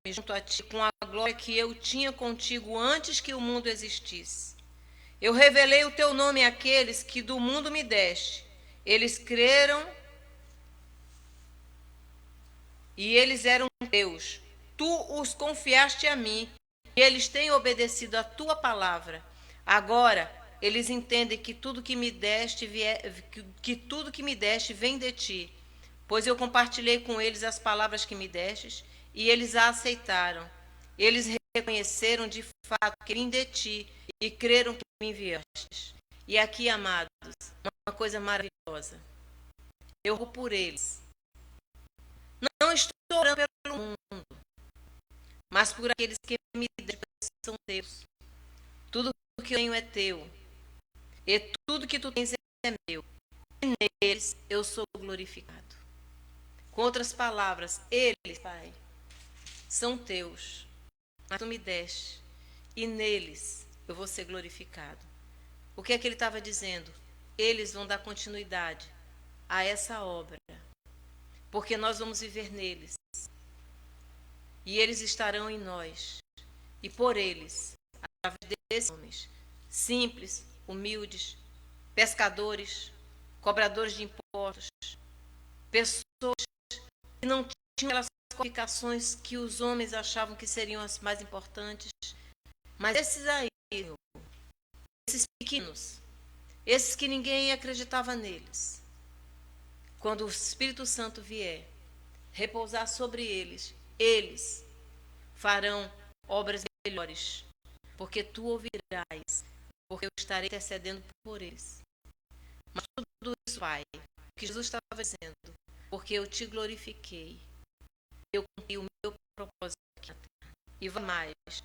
junto a ti com a glória que eu tinha contigo antes que o mundo existisse. Eu revelei o teu nome àqueles que do mundo me deste. Eles creram e eles eram teus. Tu os confiaste a mim e eles têm obedecido a tua palavra. Agora eles entendem que tudo que me deste tudo que me deste vem de ti, pois eu compartilhei com eles as palavras que me destes e eles a aceitaram. Eles reconheceram de fato que vim de ti e creram que me enviastes. E aqui, amados, uma coisa maravilhosa. Eu oro por eles. Não estou orando pelo mundo, mas por aqueles que me deram, são teus. Tudo que eu tenho é teu. E tudo que tu tens é meu. E neles eu sou glorificado. Com outras palavras, eles, Pai, são teus, mas tu me deste. E neles eu vou ser glorificado. O que é que ele estava dizendo? Eles vão dar continuidade a essa obra, porque nós vamos viver neles. E eles estarão em nós. E por eles, através desses homens, simples, humildes, pescadores, cobradores de impostos, pessoas que não tinham aquelas qualificações que os homens achavam que seriam as mais importantes. Mas esses aí, esses pequenos, esses que ninguém acreditava neles, quando o Espírito Santo vier repousar sobre eles, eles farão obras melhores, porque tu ouvirás, porque eu estarei intercedendo por eles. Mas tudo isso, Pai, o que Jesus estava dizendo, porque eu te glorifiquei, eu cumpri o meu propósito aqui na terra. E vai mais.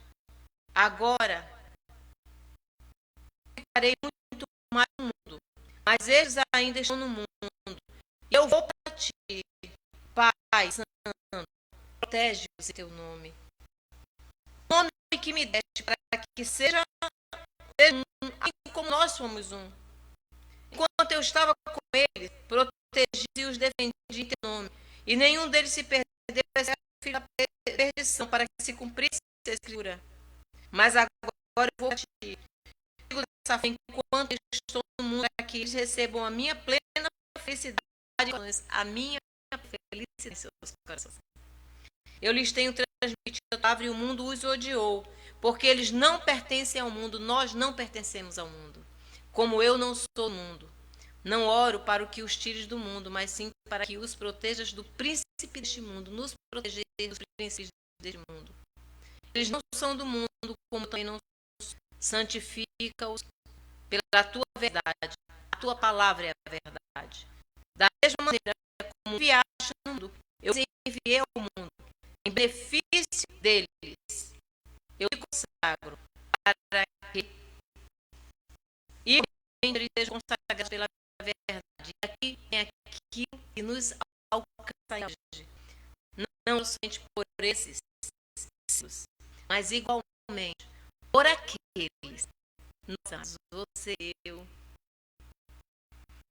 Agora, ficarei muito mais no mundo, mas eles ainda estão no mundo. E eu vou para ti, Pai Santo, protege-os em teu nome. O nome que me deste para que seja um, assim como nós somos um. Enquanto eu estava com eles, protegi e os defendi em teu nome. E nenhum deles se perdeu, exceto o filho da perdição, para que se cumprisse a escritura. Mas agora eu vou para ti. Digo dessa fé, enquanto estou no mundo, para que eles recebam a minha plena felicidade, a minha felicidade em seus corações. Eu lhes tenho transmitido a palavra e o mundo os odiou, porque eles não pertencem ao mundo, nós não pertencemos ao mundo. Como eu não sou do mundo, não oro para o que os tires do mundo, mas sim para que os protejas do príncipe deste mundo, nos proteger dos príncipes deste mundo. Eles não são do mundo, como também não são. Santifica-os pela tua verdade. A tua palavra é a verdade. Da mesma maneira como enviaste no mundo, eu os enviei ao mundo, em benefício deles. Eu me consagro para que e sejam consagrados pela verdade. E aqui tem aquilo que nos alcança hoje. Não somente por esses, mas igualmente por aqueles, nós, você e eu,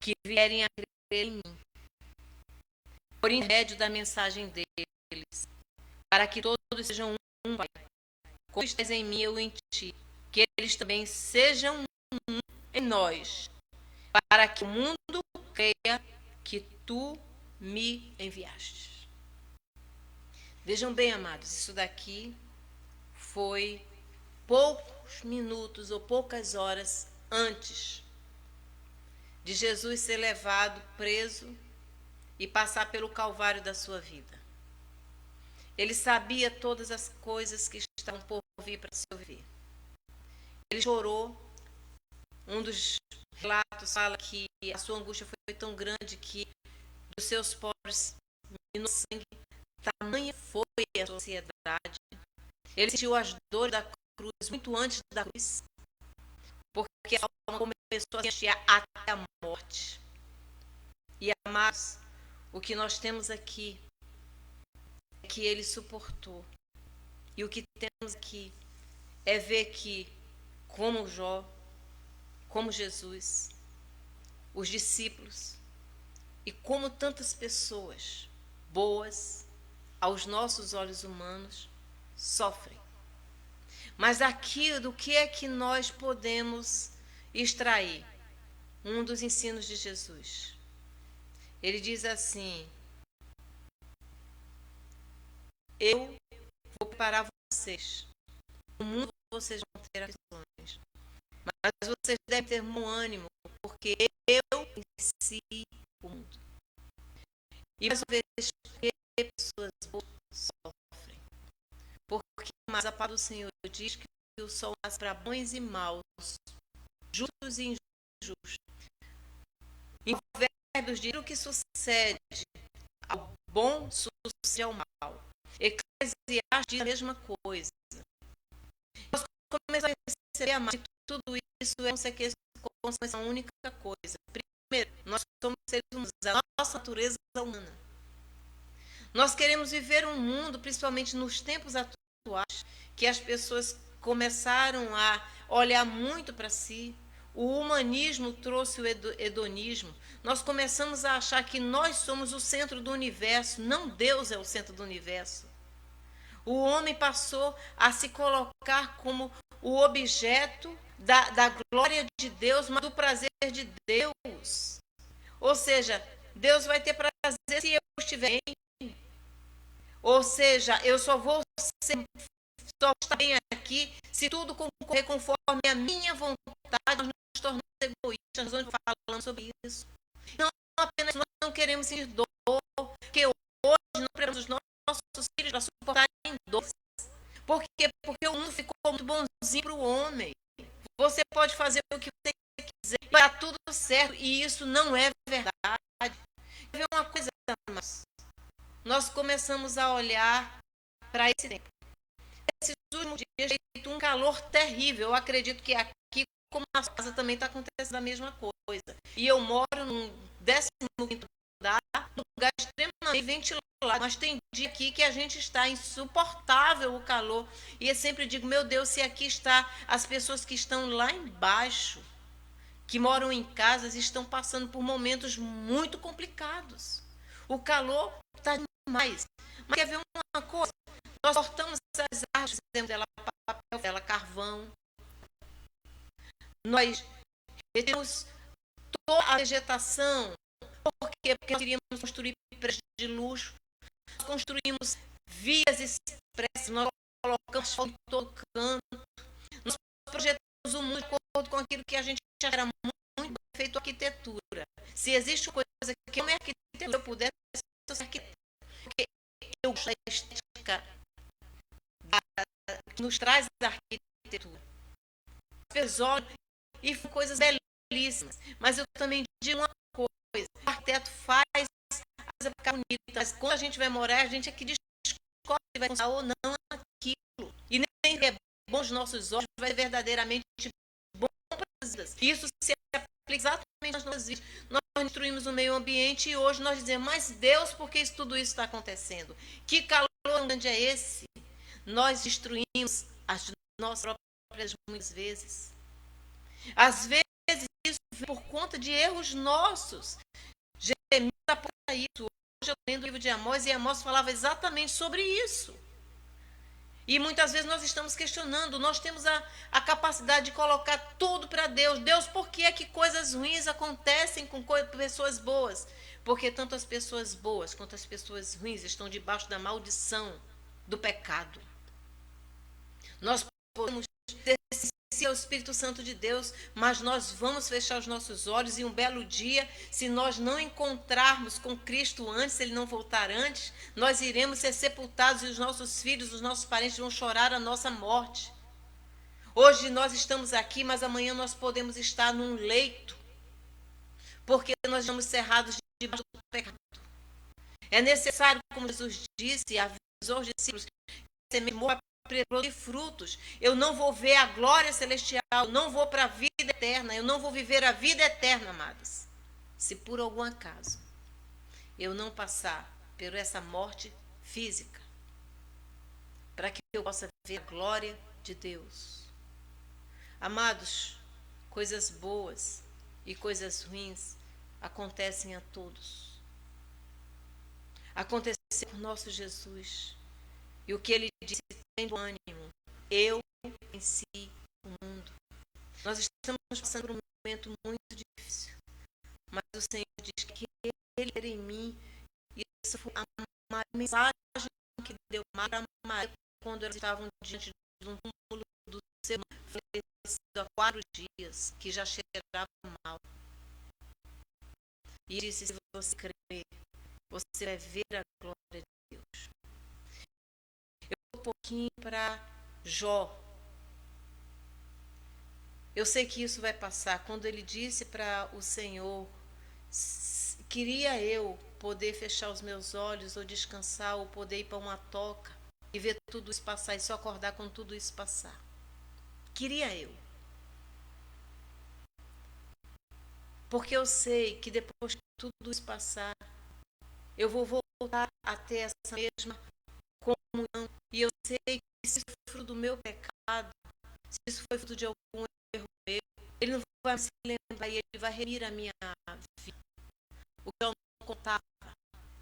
que vierem a crer em mim, por intermédio da mensagem deles, para que todos sejam um, Pai, como estás em mim, eu em ti, que eles também sejam um em nós, para que o mundo creia que tu me enviaste. Vejam bem, amados, isso daqui foi poucos minutos ou poucas horas antes de Jesus ser levado, preso e passar pelo calvário da sua vida. Ele sabia todas as coisas que estavam por vir para seu viver. Ele chorou. Um dos relatos fala que a sua angústia foi tão grande que dos seus poros no sangue, tamanha foi a sua ansiedade. Ele sentiu as dores da cruz muito antes da cruz, porque a alma começou a sentir até a morte. E, amados, o que nós temos aqui é que ele suportou. E o que temos aqui é ver que, como Jó, como Jesus, os discípulos e como tantas pessoas boas aos nossos olhos humanos, sofrem. Mas aqui, do que é que nós podemos extrair? Um dos ensinos de Jesus. Ele diz assim: eu vou preparar vocês. No mundo vocês vão ter aflições, mas vocês devem ter bom ânimo, porque eu venci o mundo. E mais uma vez, pessoas boas sofrem. Porque mas a palavra do Senhor diz que o sol nasce para bons e maus, justos e injustos. Em Provérbios diz o que sucede ao bom sucede ao mal. Eclesiastes diz a mesma coisa. Nós começamos a perceber, amados, que tudo isso é consequência uma única coisa. Primeiro, nós somos seres humanos, a nossa natureza humana. Nós queremos viver um mundo, principalmente nos tempos atuais, que as pessoas começaram a olhar muito para si. O humanismo trouxe o hedonismo. Nós começamos a achar que nós somos o centro do universo, não Deus é o centro do universo. O homem passou a se colocar como o objeto da glória de Deus, mas do prazer de Deus. Ou seja, Deus vai ter prazer se eu estiver bem. Ou seja, eu só vou estar bem aqui se tudo concorrer conforme a minha vontade. Nós nos tornamos egoístas, nós falamos sobre isso. Não apenas nós não queremos sentir dor, porque hoje não preparamos os nossos filhos para suportarem dor. Por quê? Porque o mundo ficou muito bonzinho para o homem. Você pode fazer o que você quiser, vai dar tudo certo, e isso não é verdade. Quer ver uma coisa, mas nós começamos a olhar para esse tempo. Esses últimos dias, feito um calor terrível. Eu acredito que aqui, como na sua casa, também está acontecendo a mesma coisa. E eu moro num 15º andar, num lugar extremamente ventilado. Mas tem dia aqui que a gente está insuportável o calor. E eu sempre digo, meu Deus, se aqui está as pessoas que estão lá embaixo, que moram em casas, estão passando por momentos muito complicados. O calor está demais. Mas quer ver uma coisa? Nós cortamos essas árvores, fizemos dela papel, dela carvão. Nós retiramos toda a vegetação. Por quê? Porque nós queríamos construir prédios de luxo. Nós construímos vias expressas, nós colocamos em todo canto. Nós projetamos o mundo de acordo com aquilo que a gente achava era muito feito arquitetura. Se existe uma coisa que eu me arquitetura, eu pudesse ser arquiteto. Porque eu gosto da estética que nos traz a arquitetura. As pessoas olham e fazem coisas belíssimas. Mas eu também digo uma coisa: o arquiteto faz a coisa ficar bonita, mas quando a gente vai morar, a gente é que descobre se vai funcionar ou não aquilo. E nem é bom aos nossos olhos, vai verdadeiramente bom para as vidas. Isso se aplica exatamente às nossas vidas. Nós destruímos o meio ambiente e hoje nós dizemos, mas Deus, por que tudo isso está acontecendo? Que calor grande é esse? Nós destruímos as nossas próprias muitas vezes. Às vezes isso vem por conta de erros nossos. Jeremias aponta isso. Hoje eu lendo o livro de Amós e Amós falava exatamente sobre isso. E muitas vezes nós estamos questionando, nós temos a capacidade de colocar tudo para Deus. Deus, por que é que coisas ruins acontecem com pessoas boas? Porque tanto as pessoas boas quanto as pessoas ruins estão debaixo da maldição do pecado. Nós podemos ter o Espírito Santo de Deus, mas nós vamos fechar os nossos olhos e um belo dia, se nós não encontrarmos com Cristo antes, se Ele não voltar antes, nós iremos ser sepultados e os nossos filhos, os nossos parentes vão chorar a nossa morte. Hoje nós estamos aqui, mas amanhã nós podemos estar num leito, porque nós estamos cerrados debaixo do pecado. É necessário, como Jesus disse, avisou os discípulos, que semente morra de frutos. Eu não vou ver a glória celestial, não vou para a vida eterna, eu não vou viver a vida eterna, amados. Se por algum acaso eu não passar por essa morte física, para que eu possa ver a glória de Deus. Amados, coisas boas e coisas ruins acontecem a todos. Aconteceu com nosso Jesus. E o que ele disse, tendo ânimo. Eu venci o mundo. Nós estamos passando por um momento muito difícil, mas o Senhor diz que Ele era em mim, e isso foi a mensagem que deu Marta a Maria quando eles estavam diante de um túmulo do seu irmão, falecido há 4 dias, que já cheirava mal. E disse: se você crer, você vai ver a glória de Deus. Eu vou um pouquinho para Jó. Eu sei que isso vai passar. Quando ele disse para o Senhor, queria eu poder fechar os meus olhos ou descansar, ou poder ir para uma toca e ver tudo isso passar e só acordar com tudo isso passar. Queria eu. Porque eu sei que depois que tudo isso passar, eu vou voltar a ter essa mesma comunhão. E eu sei que se isso foi fruto do meu pecado, se isso foi fruto de algum erro meu, Ele não vai se lembrar e Ele vai remir a minha vida. O que eu não contava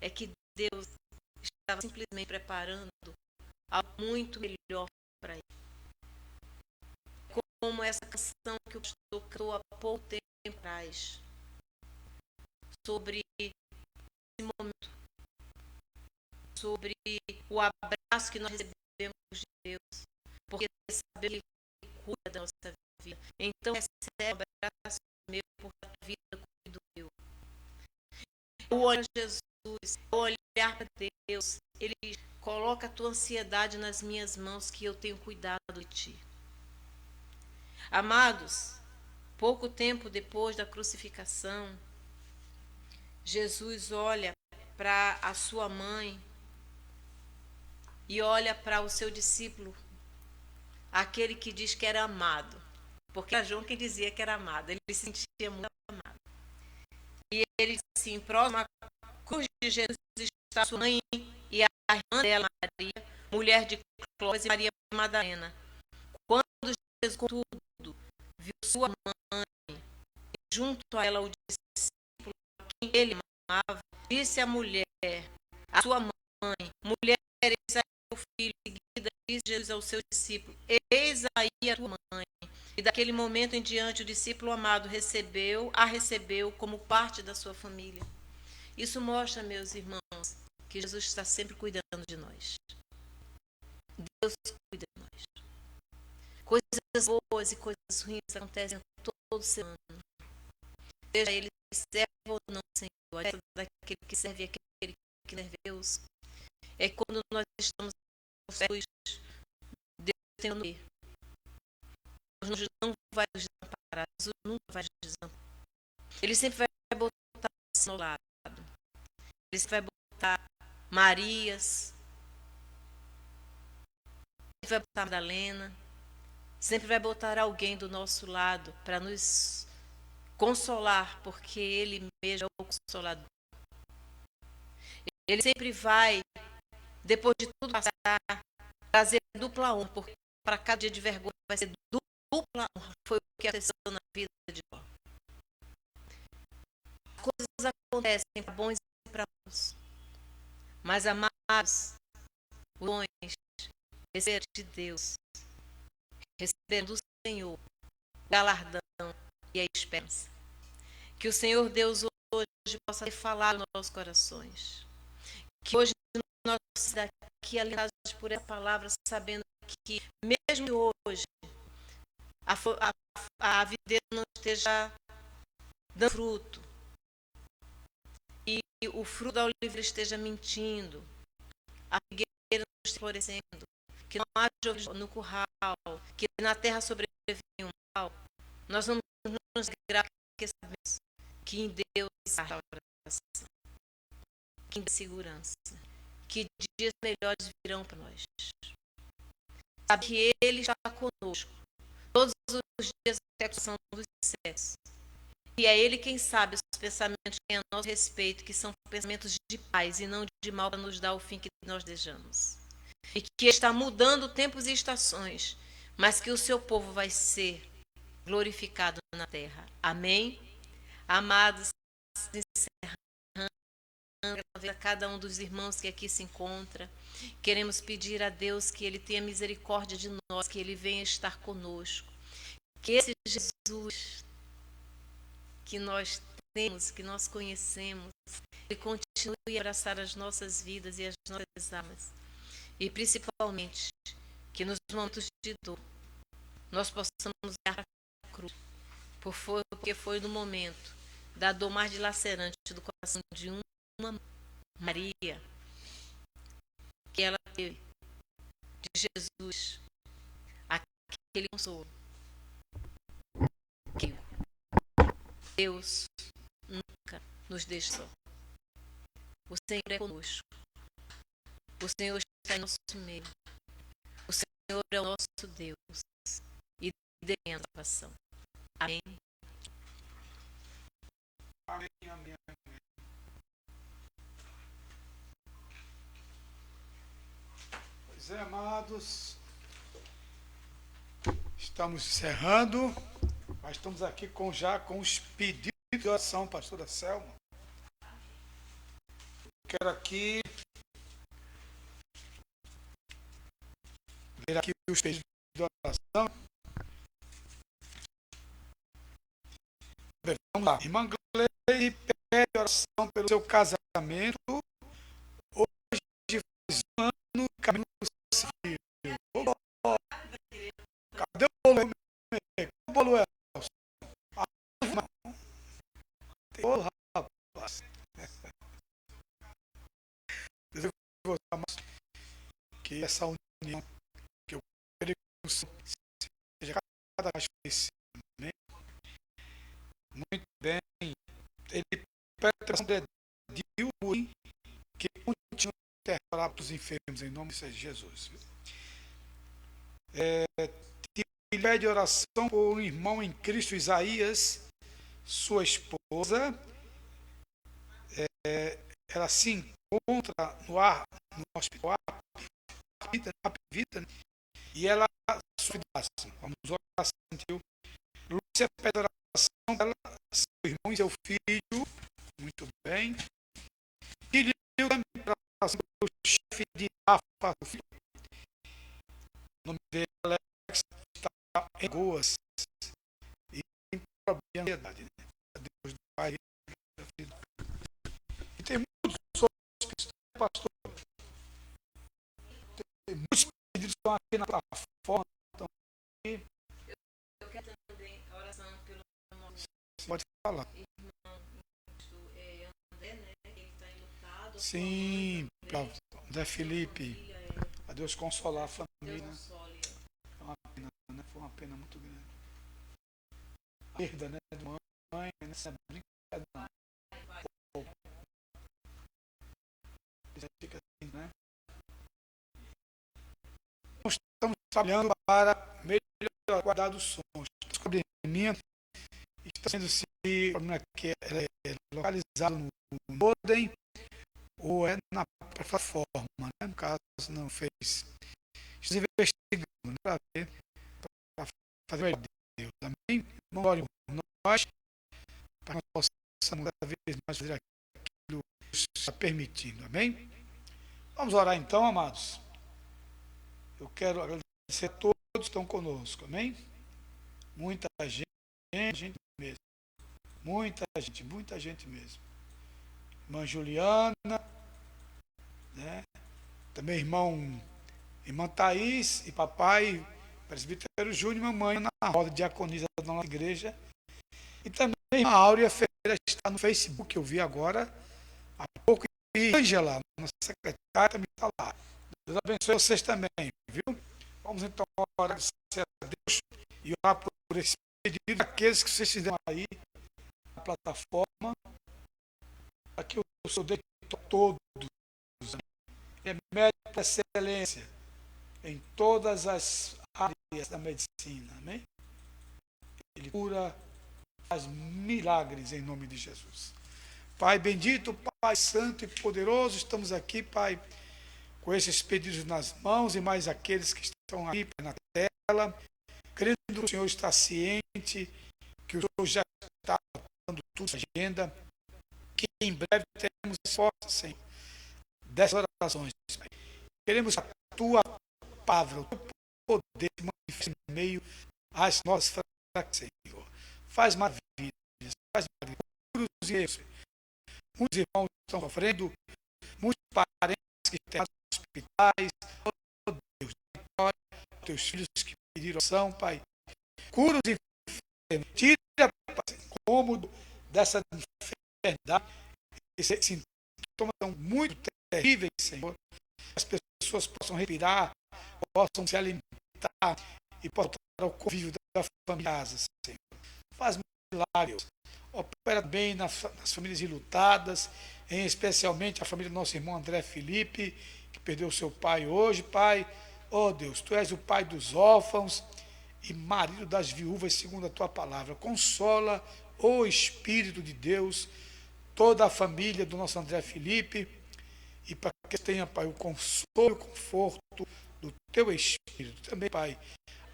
é que Deus estava simplesmente preparando algo muito melhor para ele. Como essa canção que o pastor cantou há pouco tempo atrás, sobre esse momento, sobre o abraço que nós recebemos de Deus, porque sabemos que Ele cuida da nossa vida. Então recebe o abraço meu, porque a vida cuida do meu. Eu olho a Jesus, eu olhar para Deus, Ele coloca a tua ansiedade nas minhas mãos, que eu tenho cuidado de ti. Amados, pouco tempo depois da crucificação, Jesus olha para a sua mãe e olha para o seu discípulo, aquele que diz que era amado, porque era João que dizia que era amado, ele se sentia muito amado. E ele diz assim: próximo à cruz de Jesus está sua mãe e a irmã dela, Maria, mulher de Clóvis, e Maria Madalena. Quando Jesus, contudo, viu sua mãe e junto a ela o discípulo a quem ele amava, disse à mulher, a sua mãe: mulher, eis aí o filho. Em seguida disse Jesus ao seu discípulo: eis aí a tua mãe. E daquele momento em diante o discípulo amado a recebeu como parte da sua família. Isso mostra, meus irmãos, que Jesus está sempre cuidando de nós. Deus cuida de nós. Coisas boas e coisas ruins acontecem todo semana. Seja ele serve ou não, Senhor, é daquele que serve e aquele que serve a Deus. É quando nós estamos cegos, Deus tem o poder. Deus não vai nos desamparar, Jesus nunca vai nos desamparar. Ele sempre vai botar ao lado. Ele sempre vai botar Marias, sempre vai botar Madalena, sempre vai botar alguém do nosso lado para nos consolar, porque Ele mesmo é o consolador. Ele sempre vai, depois de tudo passar, trazer dupla honra, porque para cada dia de vergonha vai ser dupla honra. Foi o que aconteceu na vida de Jó. As coisas acontecem para bons e para maus. Mas, amados, os bons receber de Deus, receber do Senhor o galardão e a esperança. Que o Senhor Deus hoje possa ter falado nos nossos corações. Que hoje nós saímos daqui alentados por essa palavra, sabendo que mesmo hoje a videira não esteja dando fruto e o fruto da oliveira esteja mentindo, a figueira não esteja florescendo, que não haja ovelhas no curral, que na terra sobrevive o mal, nós vamos nos alegrar porque sabemos que em Deus há restauração, que em Deus há segurança, que dias melhores virão para nós. Sabe que Ele está conosco todos os dias até a consumação dos séculos. E é Ele quem sabe os pensamentos que tem a nosso respeito, que são pensamentos de paz e não de mal, para nos dar o fim que nós desejamos. E que está mudando tempos e estações, mas que o seu povo vai ser glorificado na terra. Amém? Amados, a cada um dos irmãos que aqui se encontra. Queremos pedir a Deus que Ele tenha misericórdia de nós, que Ele venha estar conosco. Que esse Jesus que nós temos, que nós conhecemos, Ele continue a abraçar as nossas vidas e as nossas almas. E principalmente, que nos momentos de dor, nós possamos olhar para a cruz, porque foi no momento da dor mais dilacerante do coração de uma Maria, que ela teve de Jesus, aquele consolo. Que Deus nunca nos deixou. O Senhor é conosco. O Senhor está em nosso meio. O Senhor é o nosso Deus. E dê a salvação. Amém. Amém, amém, amém. Pois é, amados, estamos encerrando, mas estamos aqui já com os pedidos de oração, pastora Selma. Quero aqui ler aqui os pedidos de oração. Vamos lá. Irmã Gleide pede oração pelo seu casamento. Hoje faz um ano e caminho civil. Cadê o bolo? Cadê o bolo, Elson? Tem bolo, rapaz. Deus que essa união, que eu quero que seja cada vez mais. Muito bem. Ele pede atenção de Dilma, que continua a interrogar para os enfermos em nome de Jesus. Ele pede oração por um irmão em Cristo, Isaías, sua esposa. Ela se encontra no hospital vida, e ela sofre. Vamos orar, sentiu? Lúcia pede oração dela, seu irmão e seu filho. Muito bem. E lhe também oração pelo chefe de Rafa, o nome dele Alex, está em Goas e tem problema de ansiedade, né? Deus do Pai da filha. E tem muitos outros que estão, pastor. Tem muitos pedidos que estão aqui na plataforma. Estão aqui. Eu quero também a oração pelo nosso Pode falar. irmão André, né? Que ele está enlutado. Sim, para Zé Felipe. A Deus consolar a família. Foi uma pena, né? Foi uma pena muito grande. A perda, né, de mãe, nessa brincadeira. Já fica assim, né? Nós estamos trabalhando para melhorar a qualidade do som. Estamos com a pandemia e está sendo se o problema que é localizado no modem ou é na plataforma, né? No caso não fez. Estamos investigando, né, para ver, para fazer melhor Deus. Amém? Irmão, ore por nós, para que nós possamos cada vez mais fazer aquilo que Deus está permitindo. Amém? Vamos orar então, amados. Eu quero agradecer a todos que estão conosco. Amém? Muita gente mesmo. Muita gente mesmo. Irmã Juliana, né? Também irmã Thaís e papai, presbítero Júnior e mamãe na roda de diaconisa da nossa igreja. E também a irmã Áurea Ferreira está no Facebook, eu vi agora há pouco. E Ângela, nossa secretária, também está lá. Deus abençoe vocês também, viu? Vamos então agradecer a Deus e orar por esse pedido daqueles que vocês fizeram aí na plataforma, para que o Senhor dê a todos remédio para excelência em todas as áreas da medicina, amém? Ele cura, faz milagres em nome de Jesus. Pai bendito, Pai santo e poderoso, estamos aqui, Pai, com esses pedidos nas mãos e mais aqueles que estão aqui na tela, crendo que o Senhor está ciente, que o Senhor já está dando tudo na agenda, que em breve teremos resposta, Senhor, dessas orações, Pai. Queremos que a tua palavra, o teu poder se manifeste em meio às nossas fraquezas, Senhor. Faz maravilhas, faz maravilhas. Muitos irmãos estão sofrendo, muitos parentes que estão nos hospitais. Oh Deus, teus filhos que pediram oração, Pai. Cura os enfermos, tira, Pai, o incômodo dessa enfermidade. Esses sintomas são muito terríveis, Senhor. As pessoas possam respirar, possam se alimentar e possam estar ao convívio da família, Senhor. Faz milagres. Opera bem nas famílias enlutadas, especialmente a família do nosso irmão André Felipe, que perdeu seu pai hoje, Pai. Oh Deus, Tu és o Pai dos órfãos e marido das viúvas, segundo a Tua palavra. Consola, ó Espírito de Deus, toda a família do nosso André Felipe, e para que tenha, Pai, o consolo e o conforto do Teu Espírito. Também, Pai,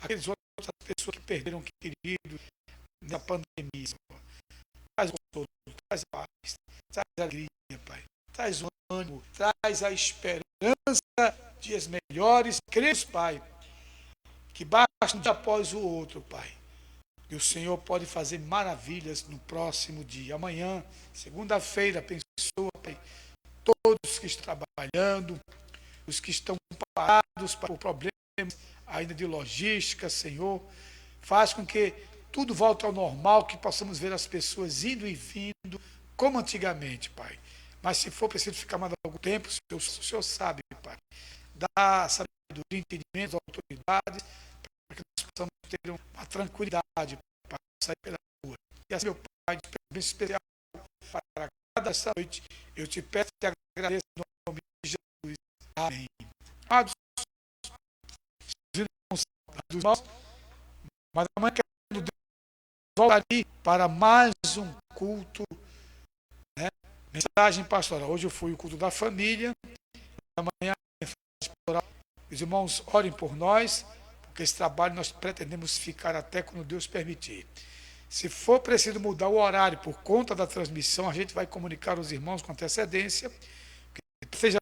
aquelas outras pessoas que perderam queridos na pandemia, Senhor. Traz o consolo, traz a paz, traz a alegria, Pai. Traz o ânimo, traz a esperança, dias melhores. Cremos, Pai, que basta um dia após o outro, Pai. E o Senhor pode fazer maravilhas no próximo dia. Amanhã, segunda-feira, abençoa, Pai, todos que estão trabalhando, os que estão parados por problemas ainda de logística, Senhor. Faz com que tudo volte ao normal, que possamos ver as pessoas indo e vindo, como antigamente, Pai. Mas se for preciso ficar mais algum tempo, o Senhor sabe, Pai. Dá sabedoria, entendimento, autoridades, para que nós possamos ter uma tranquilidade para sair pela rua. E assim, meu Pai, de bênção especial para cada essa noite, eu te peço e te agradeço no nome de Jesus. Amém. Amados irmãos, mas amanhã quero voltar para mais um culto, né? Mensagem pastoral. Hoje eu fui o culto da família, amanhã os irmãos orem por nós, porque esse trabalho nós pretendemos ficar até quando Deus permitir. Se for preciso mudar o horário por conta da transmissão, a gente vai comunicar aos irmãos com antecedência, que seja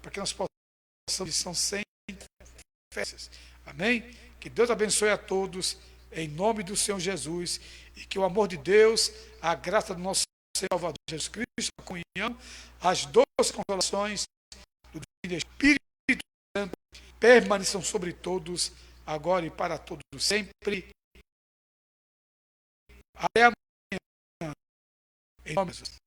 para que nós possamos sem festas. Amém? Que Deus abençoe a todos, em nome do Senhor Jesus, e que o amor de Deus, a graça do nosso Salvador Jesus Cristo, a comunhão, as doces consolações do Espírito Santo permaneçam sobre todos, agora e para todos sempre. Até amanhã, em nome de Jesus.